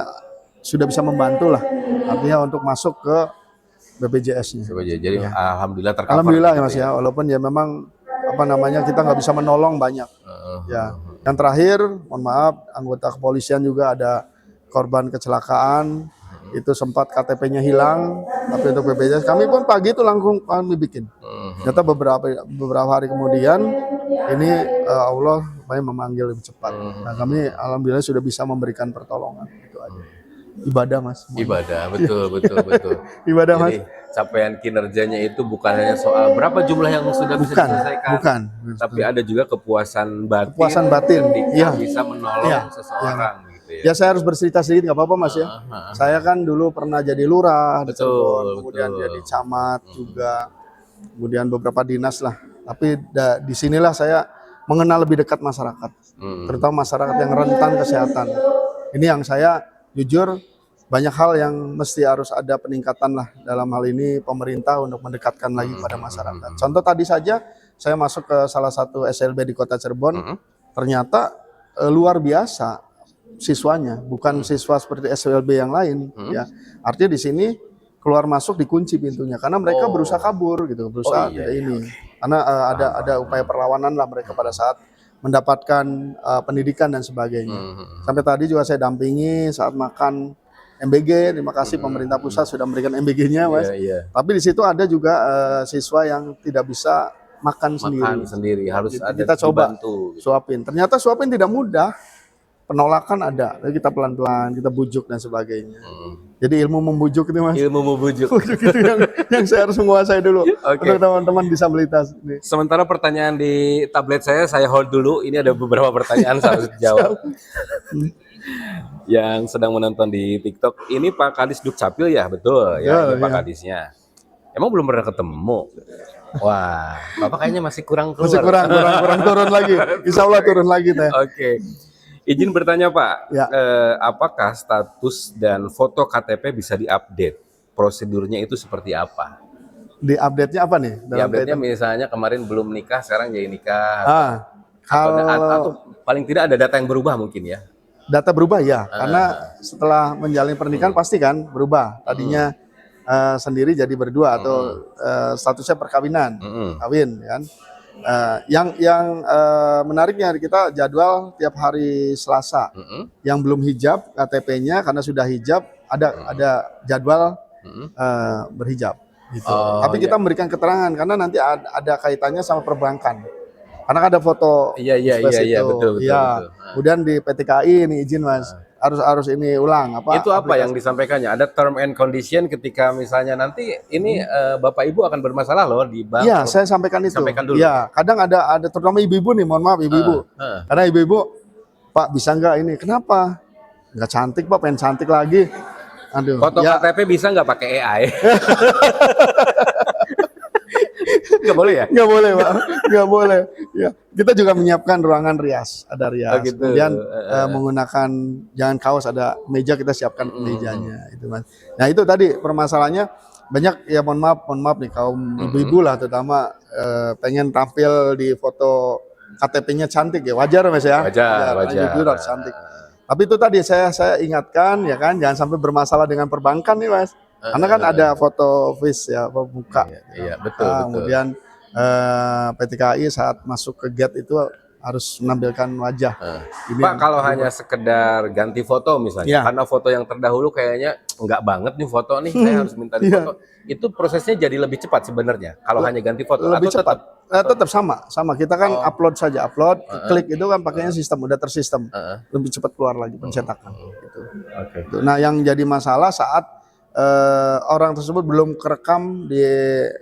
sudah bisa membantu lah artinya untuk masuk ke BPJS-nya. Jadi alhamdulillah tercover. Alhamdulillah ya Mas ya, walaupun ya memang kita nggak bisa menolong banyak. Ya, yang terakhir, mohon maaf, anggota kepolisian juga ada korban kecelakaan, itu sempat KTP-nya hilang, tapi untuk BPJS kami pun pagi itu langsung kami bikin. Ternyata beberapa hari kemudian ini Allah memanggil lebih cepat. Nah kami alhamdulillah sudah bisa memberikan pertolongan. Itu aja. Ibadah Mas. Ibadah, betul. Ibadah Mas. Jadi capaian kinerjanya itu bukan hanya soal berapa jumlah yang sudah bisa diselesaikan, bukan. Tapi ada juga kepuasan batin ketika bisa menolong seseorang. Gitu. ya. Ya saya harus bercerita sedikit nggak apa-apa Mas ya. Saya kan dulu pernah jadi lurah di Betul, Cirebon, kemudian betul. jadi camat juga, kemudian beberapa dinas lah. Tapi di sinilah saya mengenal lebih dekat masyarakat, terutama masyarakat yang rentan kesehatan. Ini yang saya jujur banyak hal yang mesti harus ada peningkatan lah dalam hal ini pemerintah untuk mendekatkan lagi kepada masyarakat. Contoh tadi saja saya masuk ke salah satu SLB di Kota Cirebon, ternyata luar biasa siswanya, bukan siswa seperti SLB yang lain ya. Artinya di sini keluar masuk dikunci pintunya karena mereka berusaha kabur gitu, berusaha ini. Karena ada upaya perlawanan lah mereka pada saat mendapatkan pendidikan dan sebagainya. Sampai tadi juga saya dampingi saat makan MBG, terima kasih pemerintah pusat sudah memberikan MBG-nya, Mas. Tapi di situ ada juga siswa yang tidak bisa makan sendiri. Harus Jadi ada kita coba dibantu. suapin. Ternyata suapin tidak mudah. Penolakan ada, jadi kita pelan-pelan, kita bujuk dan sebagainya. Jadi ilmu membujuk itu Mas. Ilmu membujuk. Bujuk itu yang saya harus menguasai dulu untuk teman-teman disabilitas. Sementara pertanyaan di tablet saya hold dulu. Ini ada beberapa pertanyaan saya harus jawab. Yang sedang menonton di TikTok, ini Pak Kadis Dukcapil ya, betul ya, ini Pak Kadisnya. Emang belum pernah ketemu? Wah, Bapak kayaknya masih kurang keluar. Masih kurang turun lagi. Insya Allah turun lagi teh. Oke. Izin bertanya Pak, Ya. apakah status dan foto KTP bisa diupdate? Prosedurnya itu seperti apa? Di update-nya apa nih? Di update-nya misalnya kemarin belum nikah, sekarang jadi nikah. Kalau Atau paling tidak ada data yang berubah mungkin ya? data berubah ya, karena setelah menjalin pernikahan pasti kan berubah. Tadinya sendiri jadi berdua atau statusnya perkawinan, kawin kan. Yang menariknya kita jadwal tiap hari Selasa. Yang belum hijab KTP-nya karena sudah hijab ada jadwal berhijab. Gitu. Tapi kita memberikan keterangan karena nanti ada kaitannya sama perbankan. Karena ada foto. Iya, betul. Kemudian di PTKI ini izin Mas, harus ini ulang apa? Itu apa yang disampaikannya? Ada term and condition ketika misalnya nanti ini Bapak Ibu akan bermasalah loh di bank. Iya, saya sampaikan itu. Sampaikan dulu. Iya, kadang ada terutama ibu-ibu nih, mohon maaf ibu-ibu. Karena ibu-ibu, Pak bisa nggak ini? Kenapa? Nggak cantik Pak, pengen cantik lagi. Aduh. Foto ya. KTP bisa nggak pakai AI? Nggak boleh ya? Nggak boleh Pak, nggak boleh. Ya, kita juga menyiapkan ruangan rias, ada rias. Gitu. Kemudian menggunakan jangan kaos, ada meja kita siapkan mejanya itu Mas. Nah itu tadi permasalahannya banyak ya mohon maaf nih kaum ibu-ibu lah terutama pengen tampil di foto KTP-nya cantik ya wajar Mas ya. Wajar. Ibu harus cantik. Tapi itu tadi saya ingatkan ya kan jangan sampai bermasalah dengan perbankan nih Mas. Karena kan ada foto face ya, muka. Iya, betul. Kemudian PTKI saat masuk ke gate itu harus menampilkan wajah. Ini Pak, kalau hanya sekedar ganti foto misalnya, karena foto yang terdahulu kayaknya enggak banget nih foto nih, saya harus minta di foto. Itu prosesnya jadi lebih cepat sebenarnya kalau hanya ganti foto. Lebih atau cepat. Tetap sama. Kita kan upload saja, klik itu kan pakainya sistem, udah tersistem. Lebih cepat keluar lagi pencetakan. Gitu. Nah, yang jadi masalah saat orang tersebut belum kerekam di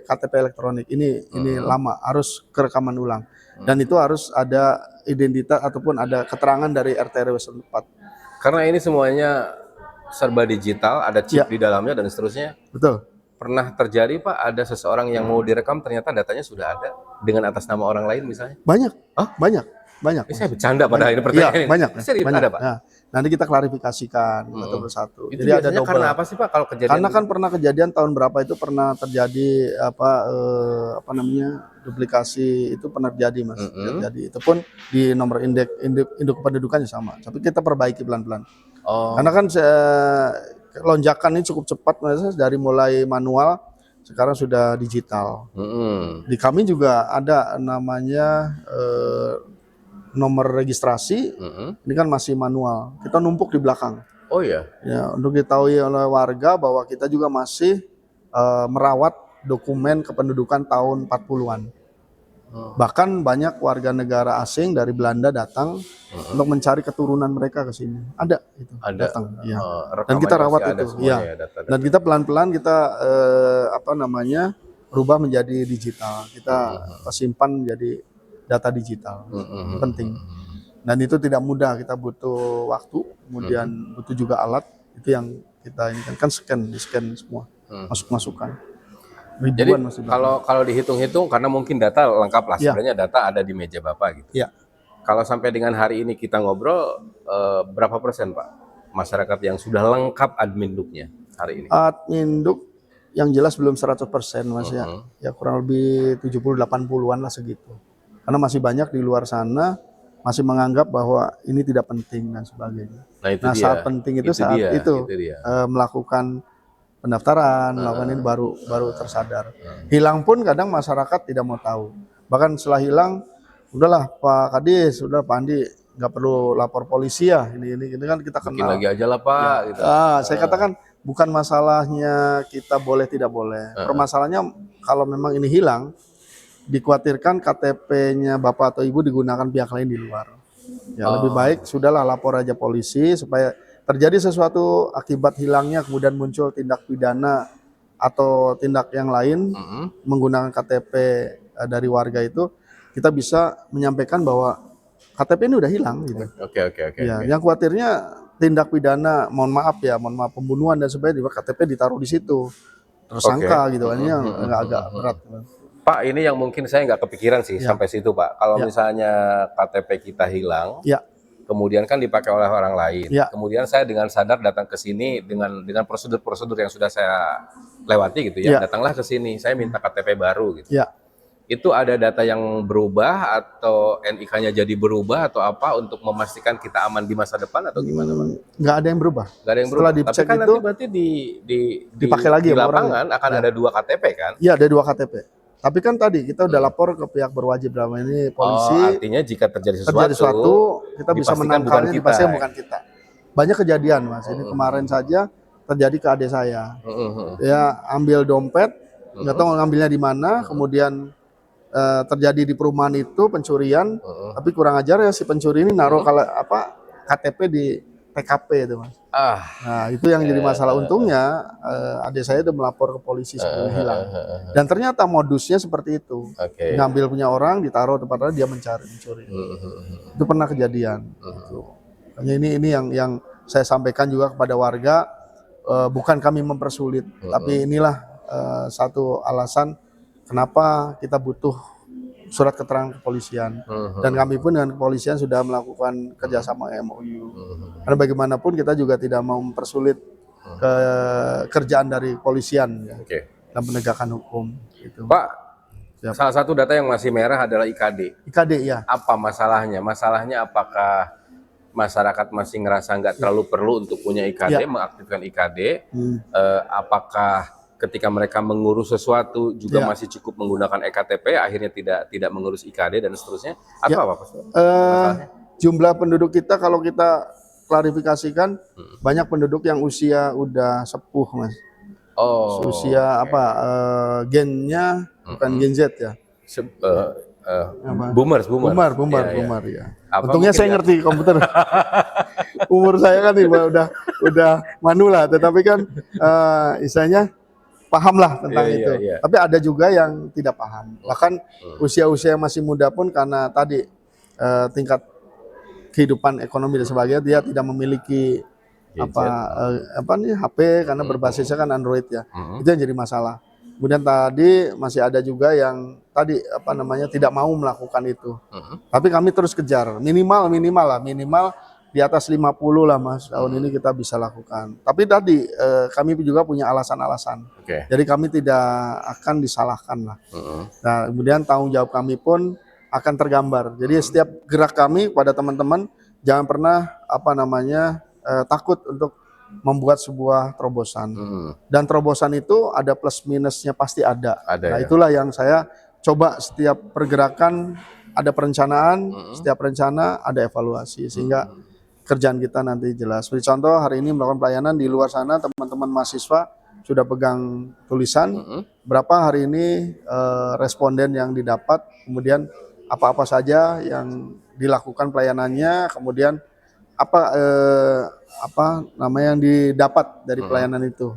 KTP elektronik ini lama harus kerekaman ulang dan itu harus ada identitas ataupun ada keterangan dari RT RW setempat. Karena ini semuanya serba digital, ada chip di dalamnya dan seterusnya. Betul. Pernah terjadi Pak ada seseorang yang mau direkam ternyata datanya sudah ada dengan atas nama orang lain misalnya? Banyak. Banyak. Ini saya bercanda pada ini pertanyaan ini. Banyak. Serius banyak. ada Pak? Nah, nanti kita klarifikasikan satu persatu. Itu Jadi ada biasanya double. karena apa sih Pak kalau kejadian? Karena kan pernah kejadian tahun berapa itu pernah terjadi apa namanya duplikasi itu pernah terjadi Mas. Terjadi. Itu pun di nomor induk kependudukannya sama. Tapi kita perbaiki pelan-pelan. Karena kan lonjakan ini cukup cepat Mas dari mulai manual sekarang sudah digital. Di kami juga ada namanya nomor registrasi, ini kan masih manual. Kita numpuk di belakang. Oh iya. Ya, untuk diketahui oleh warga bahwa kita juga masih merawat dokumen kependudukan tahun 40-an. Bahkan banyak warga negara asing dari Belanda datang untuk mencari keturunan mereka ke sini. Ada itu. Datang. Ya. Dan kita rawat itu. Ya. Dan kita pelan-pelan kita rubah menjadi digital. Kita simpan menjadi data digital. Penting. Dan itu tidak mudah, kita butuh waktu, kemudian butuh juga alat. Itu yang kita ini kan di scan semua, masuk-masukan. Jadi Ribuan masih kalau dihitung-hitung, karena mungkin data lengkap lah, Iya. sebenarnya data ada di meja Bapak gitu. Ya. Kalau sampai dengan hari ini kita ngobrol, berapa persen Pak masyarakat yang sudah lengkap adminduknya hari ini? Adminduk yang jelas belum 100% Mas ya. Ya kurang lebih 70-80-an lah segitu. Karena masih banyak di luar sana masih menganggap bahwa ini tidak penting dan sebagainya. Nah, itu Nah, dia. saat penting itu saat dia, itu dia. melakukan pendaftaran, melakukan ini baru tersadar. Hilang pun kadang masyarakat tidak mau tahu. Bahkan setelah hilang, udahlah Pak Kadis, udah Pak Andi nggak perlu lapor polisi ya. Ini kan kita Bikin kenal. lagi aja lah Pak. Gitu. Saya katakan bukan masalahnya kita boleh tidak boleh. Permasalahannya kalau memang ini hilang, dikhawatirkan KTP-nya Bapak atau Ibu digunakan pihak lain di luar. Ya lebih baik sudahlah lapor aja polisi supaya terjadi sesuatu akibat hilangnya kemudian muncul tindak pidana atau tindak yang lain menggunakan KTP dari warga itu, kita bisa menyampaikan bahwa KTP ini udah hilang gitu. Oke. Ya, yang khawatirnya tindak pidana, mohon maaf pembunuhan dan sebagainya, KTP ditaruh di situ tersangka gitu kan, ini yang agak berat. Pak, ini yang mungkin saya nggak kepikiran sih sampai situ Pak. Kalau misalnya KTP kita hilang, Ya. kemudian kan dipakai oleh orang lain. Ya. Kemudian saya dengan sadar datang ke sini dengan prosedur-prosedur yang sudah saya lewati gitu ya. Ya. Datanglah ke sini, saya minta KTP baru gitu. Ya. Itu ada data yang berubah atau NIK-nya jadi berubah atau apa untuk memastikan kita aman di masa depan atau gimana Pak? Nggak ada yang berubah. Nggak ada yang Setelah berubah. dicek Tapi kan itu, nanti berarti dipakai lagi di sama orang. lapangan akan ada 2 KTP kan? Iya, ada 2 KTP. Tapi kan tadi kita udah lapor ke pihak berwajib dalam ini polisi. Artinya jika terjadi sesuatu kita bisa dipastikan menangkalnya, bukan dipastikan kita. bukan kita. Banyak kejadian Mas. Ini kemarin saja terjadi ke adik saya. Ya ambil dompet, nggak tahu ngambilnya di mana, kemudian terjadi di perumahan itu pencurian, tapi kurang ajar ya si pencuri ini naruh KTP di TKP itu Mas. Nah itu yang jadi masalah. Untungnya adik saya itu melapor ke polisi sebelum hilang. Dan ternyata modusnya seperti itu. Ngambil punya orang, ditaruh tempat lain, dia mencuri. Itu pernah kejadian. Gitu. Ini yang saya sampaikan juga kepada warga. Bukan kami mempersulit, tapi inilah satu alasan kenapa kita butuh surat keterangan kepolisian. Dan kami pun dengan kepolisian sudah melakukan kerjasama MOU. Karena bagaimanapun kita juga tidak mau mempersulit kerjaan dari kepolisian ya, dan penegakan hukum. Gitu. Pak, salah satu data yang masih merah adalah IKD. IKD ya. Apa masalahnya? Masalahnya apakah masyarakat masih ngerasa nggak terlalu perlu untuk punya IKD, mengaktifkan IKD? Apakah ketika mereka mengurus sesuatu juga masih cukup menggunakan ektp, akhirnya tidak mengurus IKD dan seterusnya? Apa masalahnya? Jumlah penduduk kita kalau kita klarifikasikan, banyak penduduk yang usia udah sepuh Mas. Usia gennya bukan gen Z ya. Boomers ya. Untungnya saya ngerti komputer. Umur saya kan udah manula, tetapi kan istilahnya paham lah tentang itu. Tapi ada juga yang tidak paham. Bahkan usia-usia yang masih muda pun karena tadi tingkat kehidupan ekonomi dan sebagainya, dia tidak memiliki HP karena berbasisnya kan Android ya. Itu yang jadi masalah. Kemudian tadi masih ada juga yang tadi tidak mau melakukan itu. Tapi kami terus kejar, minimal di atas 50 lah Mas, tahun ini kita bisa lakukan. Tapi tadi kami juga punya alasan-alasan. Jadi kami tidak akan disalahkan lah. Nah, kemudian tanggung jawab kami pun akan tergambar. Jadi setiap gerak kami pada teman-teman jangan pernah takut untuk membuat sebuah terobosan. Dan terobosan itu ada plus minusnya pasti ada. Nah, itulah yang saya coba setiap pergerakan ada perencanaan, setiap rencana ada evaluasi sehingga kerjaan kita nanti jelas. Seperti contoh hari ini melakukan pelayanan di luar sana, teman-teman mahasiswa sudah pegang tulisan berapa hari ini responden yang didapat, kemudian apa-apa saja yang dilakukan pelayanannya, kemudian yang didapat dari pelayanan itu,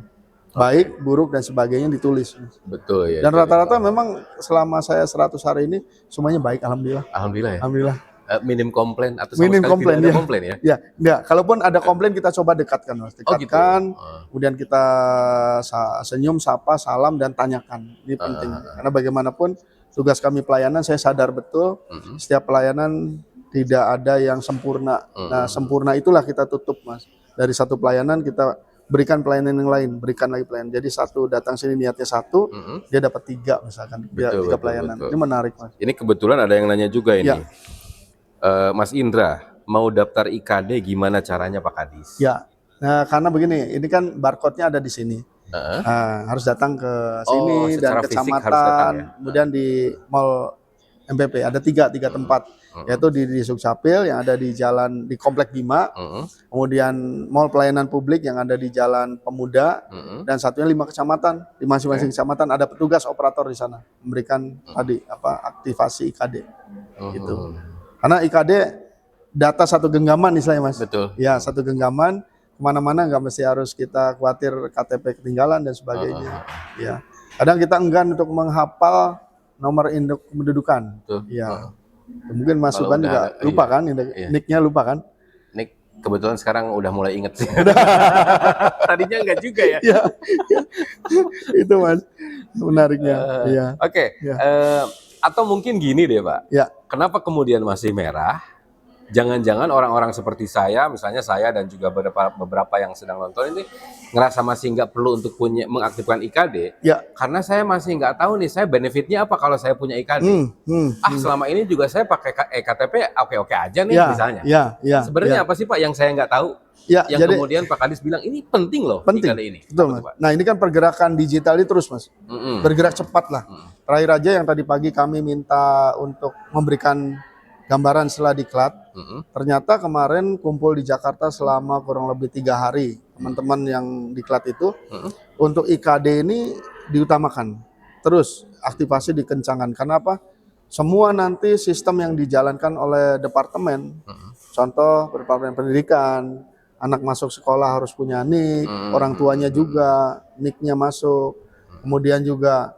baik, buruk dan sebagainya ditulis. Betul ya. Dan rata-rata memang selama saya 100 hari ini semuanya baik, alhamdulillah. Alhamdulillah ya. Alhamdulillah. Minim komplain atau sama Minim sekali komplain, tidak ada ya. komplain ya? Ya, enggak. Kalaupun ada komplain kita coba dekatkan, Mas. Oh gitu. Dekatkan, kemudian kita senyum, sapa, salam, dan tanyakan. Ini penting. Karena bagaimanapun tugas kami pelayanan, saya sadar betul setiap pelayanan tidak ada yang sempurna. Nah, sempurna itulah kita tutup, Mas. Dari satu pelayanan kita berikan pelayanan yang lain, berikan lagi pelayanan. Jadi satu datang sini niatnya satu, dia dapat 3 misalkan, Betul, 3 betul, pelayanan. betul. Ini menarik, Mas. Ini kebetulan ada yang nanya juga ini. Ya. Mas Indra, mau daftar IKD gimana caranya Pak Kadis? Ya, nah karena begini, ini kan barcode-nya ada di sini. Nah, harus datang ke sini dan secara fisik harus kecamatan, datang ya? kemudian di Mall MPP ada 3 tempat, yaitu di Sukcapil yang ada di jalan di Komplek Bima, kemudian Mall Pelayanan Publik yang ada di Jalan Pemuda, dan satunya 5 kecamatan. Di masing-masing kecamatan ada petugas operator di sana memberikan tadi aktivasi IKD, gitu. Karena IKD data satu genggaman istilahnya, Mas. Betul. Ya, satu genggaman, kemana-mana nggak mesti harus kita khawatir KTP ketinggalan dan sebagainya. Ya, kadang kita enggan untuk menghafal nomor induk kependudukan. Betul. Ya, mungkin Mas Kalau Suban udah juga ada, lupa iya. kan, Iya. nicknya lupa kan? Nick kebetulan sekarang udah mulai inget sih. Tadinya enggak juga ya. Ya, itu Mas menariknya. Iya. Oke. Ya. Atau mungkin gini deh Pak. Ya. Kenapa kemudian masih merah? Jangan-jangan orang-orang seperti saya, misalnya saya dan juga beberapa yang sedang nonton ini ngerasa masih nggak perlu untuk mengaktifkan IKD, Ya. karena saya masih nggak tahu nih saya benefitnya apa kalau saya punya IKD. Selama ini juga saya pakai KTP oke-oke aja nih Ya, misalnya. ya, Sebenarnya ya. apa sih Pak yang saya nggak tahu? Ya, Yang jadi kemudian Pak Kadis bilang ini penting loh penting. IKD ini. Betul, Apa Mas. tuh, Pak? Nah, ini kan pergerakan digital ini terus, Mas. Bergerak cepat lah. Terakhir aja yang tadi pagi kami minta untuk memberikan gambaran setelah diklat. Ternyata kemarin kumpul di Jakarta selama kurang lebih 3 hari. Teman-teman yang diklat itu untuk IKD ini diutamakan. Terus aktivasi dikencangkan. Karena apa? Semua nanti sistem yang dijalankan oleh departemen. Contoh departemen pendidikan, anak masuk sekolah harus punya NIK, orang tuanya juga NIK-nya masuk. Kemudian juga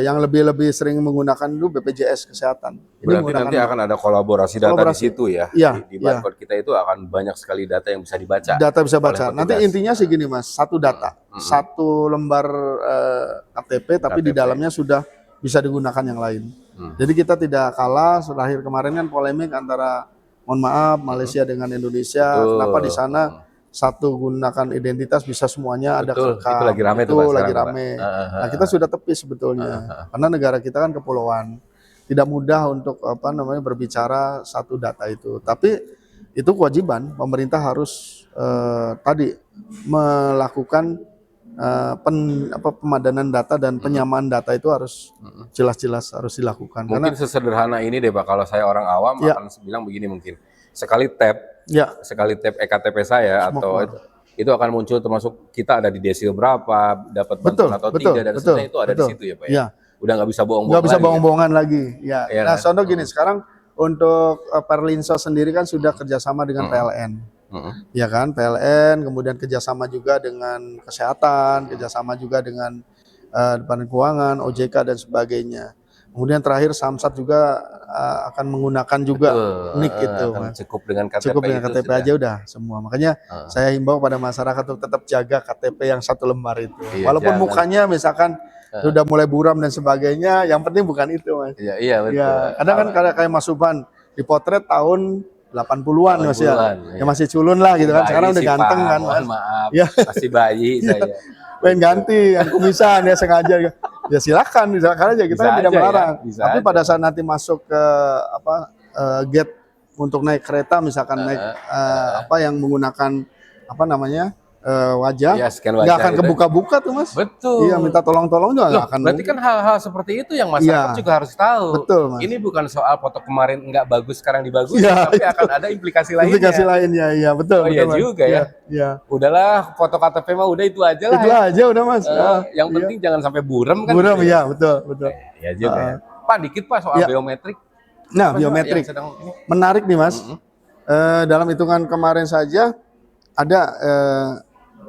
yang lebih sering menggunakan dulu BPJS Kesehatan. Ini Berarti nanti akan ada kolaborasi data di situ ya. Iya, Di barcode kita itu akan banyak sekali data yang bisa dibaca. data bisa baca. oleh Nanti petugas. intinya sih gini, Mas, satu data, satu lembar KTP, tapi di KTP. dalamnya sudah bisa digunakan yang lain. Jadi kita tidak kalah. Terakhir kemarin kan polemik antara, mohon maaf, Malaysia dengan Indonesia. Betul. Kenapa di sana satu gunakan identitas bisa semuanya ada Betul, kerekam. itu lagi rame tuh, Pak, Itu lagi sekarang, Pak. rame. Nah, kita sudah tepis sebetulnya. Karena negara kita kan kepulauan. Tidak mudah untuk berbicara satu data itu. Tapi itu kewajiban pemerintah harus tadi melakukan pemadanan data dan penyamaan data itu harus jelas-jelas harus dilakukan. Mungkin sesederhana ini deh Pak, kalau saya orang awam Ya. akan bilang begini mungkin. Sekali tap ektp saya Semua atau keluar. itu akan muncul termasuk kita ada di desil berapa, dapat Betul, bantuan atau betul, tidak dan betul, seterusnya itu ada betul. di situ ya Pak ya. Ya. Udah nggak bisa bohong-bohongan. Nggak bisa gitu. bohong-bohongan lagi. Ya. Iya Nah, kan? contoh gini, sekarang untuk Perlinsos sendiri kan sudah kerjasama dengan PLN. Ya kan, PLN, kemudian kerjasama juga dengan kesehatan, kerjasama juga dengan Departemen Keuangan, OJK dan sebagainya. Kemudian terakhir Samsat juga akan menggunakan juga NIK itu. Akan cukup dengan KTP Cukup dengan itu KTP sudah. aja udah semua. Makanya saya himbau pada masyarakat untuk tetap jaga KTP yang satu lembar itu. Iya, Walaupun jangan. mukanya misalkan sudah mulai buram dan sebagainya, yang penting bukan itu, Mas. Iya betul. Ya, kadang kan kayak Mas Suban dipotret tahun 80-an Mas ya. 80-an, Ya masih culun lah gitu kan. Bayi Sekarang udah sih, ganteng Pak. kan, Mohon Mas. maaf, Ya. masih bayi saya. Pengen ganti yang kumisan ya sengaja. Ya silakan aja, kita Bisa kan tidak aja ya, melarang. bisa Tapi aja. pada saat nanti masuk ke gate untuk naik kereta misalkan naik yang menggunakan wajah, Iya, scan nggak wajah akan itu. kebuka-buka tuh, Mas. Betul. Iya, minta tolong-tolong juga Loh, nggak akan. berarti kan hal-hal seperti itu yang masyarakat Iya. juga harus tahu. Betul, Mas. Ini bukan soal foto kemarin nggak bagus sekarang dibagusin, Iya, tapi akan ada implikasi lainnya. Aplikasi lainnya, iya betul. Oh, iya betul, Mas. juga ya. Iya. Udahlah, foto KTP mah udah itu aja lah. Itulah aja udah, Mas. Yang penting jangan sampai buram kan. Buram, gitu ya betul. Ya juga ya. Pak, dikit Pak soal Iya. biometrik. Nah, Apa, Pak, biometrik yang sedang ini? menarik nih, Mas. Dalam hitungan kemarin saja ada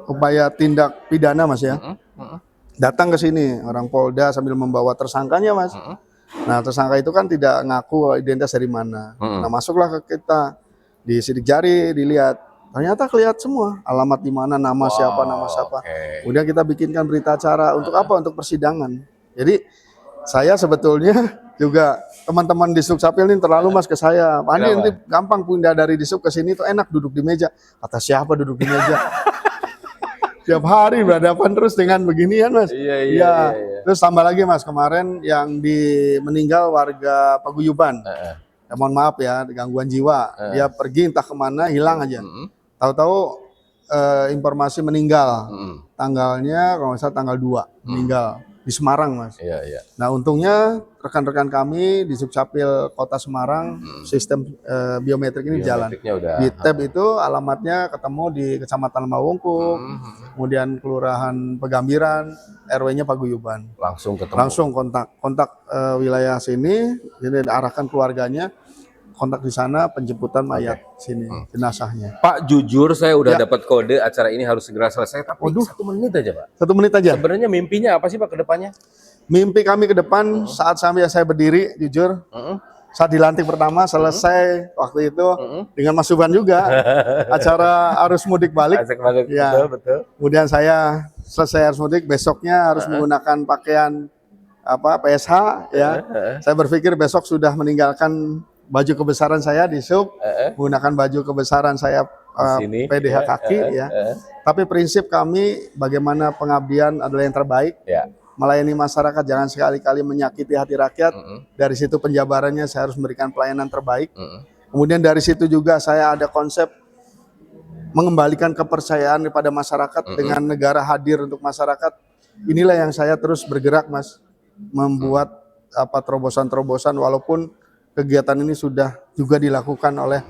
upaya tindak pidana, Mas ya. Datang ke sini orang Polda sambil membawa tersangkanya, Mas. Nah, tersangka itu kan tidak ngaku identitas dari mana. Nah, masuklah ke kita, di sidik jari dilihat, ternyata kelihatan semua alamat di mana, nama siapa, nama siapa. Oke. Kemudian kita bikinkan berita acara untuk apa? Untuk persidangan. Jadi saya sebetulnya juga teman-teman di Sukcapil ini terlalu mas ke saya. Pak Andi Kenapa? nanti gampang pindah dari di Sub ke sini tuh enak duduk di meja. Kata siapa duduk di meja? Tiap hari berhadapan terus dengan beginian mas. Iya. Terus tambah lagi mas, kemarin yang meninggal warga Paguyuban. Ya, mohon maaf ya, gangguan jiwa. Dia pergi entah kemana, hilang aja. Tahu-tahu informasi meninggal. Tanggalnya kalau nggak salah tanggal 2 meninggal di Semarang mas. Iya. Nah untungnya rekan-rekan kami di Sukcapil Kota Semarang sistem biometrik ini jalan. Biometriknya udah. Di tab itu alamatnya ketemu di Kecamatan Mawungkuk, kemudian Kelurahan Pegambiran, RW-nya Paguyuban. Langsung ketemu. Langsung kontak wilayah sini, jadi arahkan keluarganya, kontak di sana penjemputan mayat sini, jenazahnya. Pak, jujur saya udah Ya. dapat kode acara ini harus segera selesai, tapi Waduh. 1 menit aja Pak. 1 menit aja. Sebenarnya mimpinya apa sih Pak ke depannya? Mimpi kami ke depan saat saya berdiri, jujur, saat dilantik pertama selesai waktu itu dengan Mas Subhan juga acara arus mudik balik. Asik banget. Ya. Betul. Kemudian saya selesai arus mudik, besoknya harus menggunakan pakaian PSH ya. Saya berpikir besok sudah meninggalkan baju kebesaran saya di Sub, menggunakan baju kebesaran saya Sini, PDH kaki ya. Tapi prinsip kami bagaimana pengabdian adalah yang terbaik. Ya. Melayani masyarakat, jangan sekali-kali menyakiti hati rakyat. Dari situ penjabarannya saya harus memberikan pelayanan terbaik. Kemudian dari situ juga saya ada konsep mengembalikan kepercayaan kepada masyarakat dengan negara hadir untuk masyarakat. Inilah yang saya terus bergerak mas, membuat terobosan-terobosan walaupun kegiatan ini sudah juga dilakukan oleh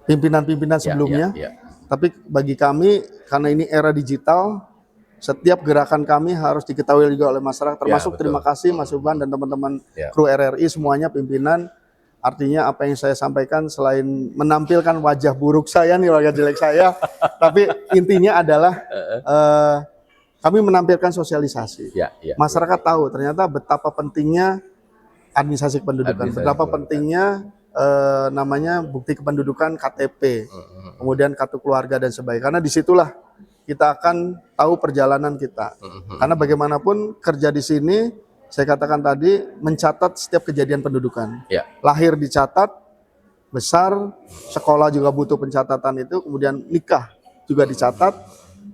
pimpinan-pimpinan sebelumnya. Ya. Tapi bagi kami karena ini era digital, setiap gerakan kami harus diketahui juga oleh masyarakat, termasuk betul. terima kasih Mas Subhan dan teman-teman Ya. kru RRI semuanya pimpinan. Artinya apa yang saya sampaikan selain menampilkan wajah buruk saya nih, wajah jelek saya, tapi intinya adalah kami menampilkan sosialisasi. Ya. Masyarakat tahu ternyata betapa pentingnya administrasi kependudukan, Administrasi betapa kependudukan. pentingnya namanya bukti kependudukan KTP, kemudian kartu keluarga dan sebagainya. Karena disitulah kita akan tahu perjalanan kita. Karena bagaimanapun kerja di sini, saya katakan tadi, mencatat setiap kejadian pendudukan. Ya. Lahir dicatat, besar, sekolah juga butuh pencatatan itu, kemudian nikah juga dicatat,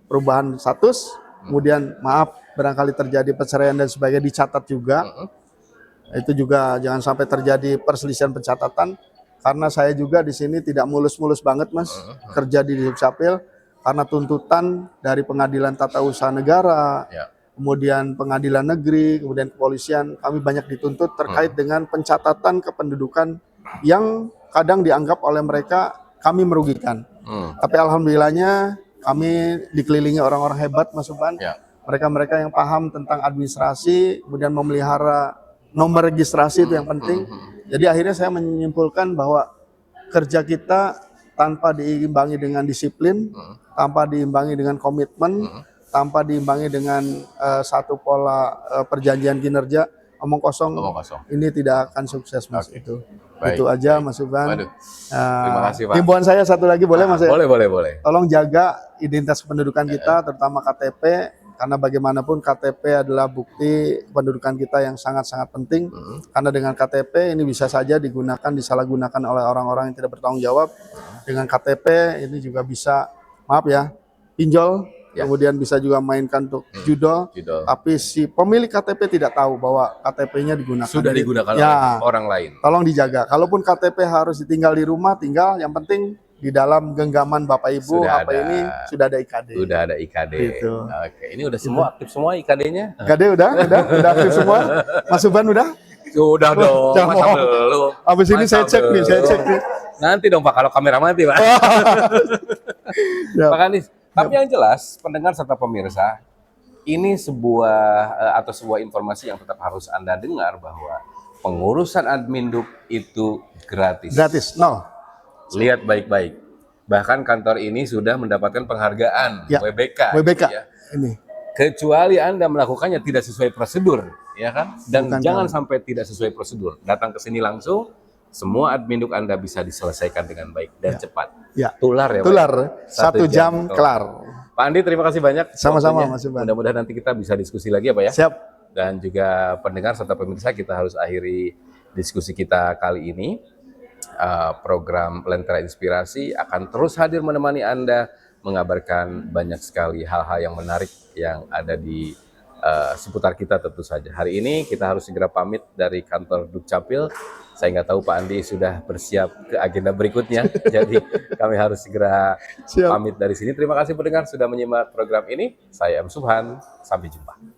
perubahan status, kemudian maaf barangkali terjadi perceraian dan sebagainya dicatat juga. Itu juga jangan sampai terjadi perselisihan pencatatan, karena saya juga di sini tidak mulus-mulus banget mas kerja di Dukcapil, karena tuntutan dari pengadilan tata usaha negara, kemudian pengadilan negeri, kemudian kepolisian, kami banyak dituntut terkait dengan pencatatan kependudukan yang kadang dianggap oleh mereka kami merugikan. Tapi alhamdulillahnya kami dikelilingi orang-orang hebat mas Subhan, mereka-mereka yang paham tentang administrasi, kemudian memelihara nomor registrasi itu yang penting. Jadi akhirnya saya menyimpulkan bahwa kerja kita tanpa diimbangi dengan disiplin, tanpa diimbangi dengan komitmen, tanpa diimbangi dengan satu pola perjanjian kinerja, omong kosong, ini tidak akan sukses mas. Itu aja mas Subhan. Terima kasih Pak. Himbauan saya satu lagi boleh mas? Boleh. Tolong jaga identitas kependudukan kita, terutama KTP. Karena bagaimanapun KTP adalah bukti kependudukan kita yang sangat-sangat penting. Karena dengan KTP ini bisa saja digunakan, disalahgunakan oleh orang-orang yang tidak bertanggung jawab. Dengan KTP ini juga bisa, maaf ya, pinjol, kemudian bisa juga mainkan untuk judol. Tapi si pemilik KTP tidak tahu bahwa KTP-nya digunakan. Sudah digunakan oleh orang lain. Tolong dijaga. Kalaupun KTP harus ditinggal di rumah, tinggal. Yang penting di dalam genggaman Bapak Ibu ini sudah ada IKD. Udah ada IKD. Gitu. Oke, ini udah semua aktif semua IKD-nya? IKD udah aktif semua. Mas Subhan udah? Sudah dong. Masa belum? Habis ini saya cek nih. Nanti dong Pak kalau kamera mati Pak. Pak Anies, tapi yang jelas pendengar serta pemirsa, ini sebuah informasi yang tetap harus Anda dengar bahwa pengurusan adminduk itu gratis. Gratis, nol. Lihat baik-baik. Bahkan kantor ini sudah mendapatkan penghargaan WBK. WBK. Ya. Ini. Kecuali Anda melakukannya tidak sesuai prosedur, ya kan? Dan Bukan jangan calon. sampai tidak sesuai prosedur. Datang ke sini langsung, semua admin duk Anda bisa diselesaikan dengan baik dan cepat. Ya. Tular ya, Pak? Tular 1 jam kelar. Pak Andi, terima kasih banyak. Sama-sama, waktunya. Mas Iban. Mudah-mudahan nanti kita bisa diskusi lagi ya, Pak ya. Siap. Dan juga pendengar serta pemirsa, kita harus akhiri diskusi kita kali ini. Program Lentera Inspirasi akan terus hadir menemani Anda, mengabarkan banyak sekali hal-hal yang menarik yang ada di seputar kita tentu saja. Hari ini kita harus segera pamit dari kantor Dukcapil. Saya nggak tahu Pak Andi sudah bersiap ke agenda berikutnya, jadi kami harus segera Siap. pamit dari sini. Terima kasih pendengar sudah menyimak program ini. Saya M. Subhan, sampai jumpa.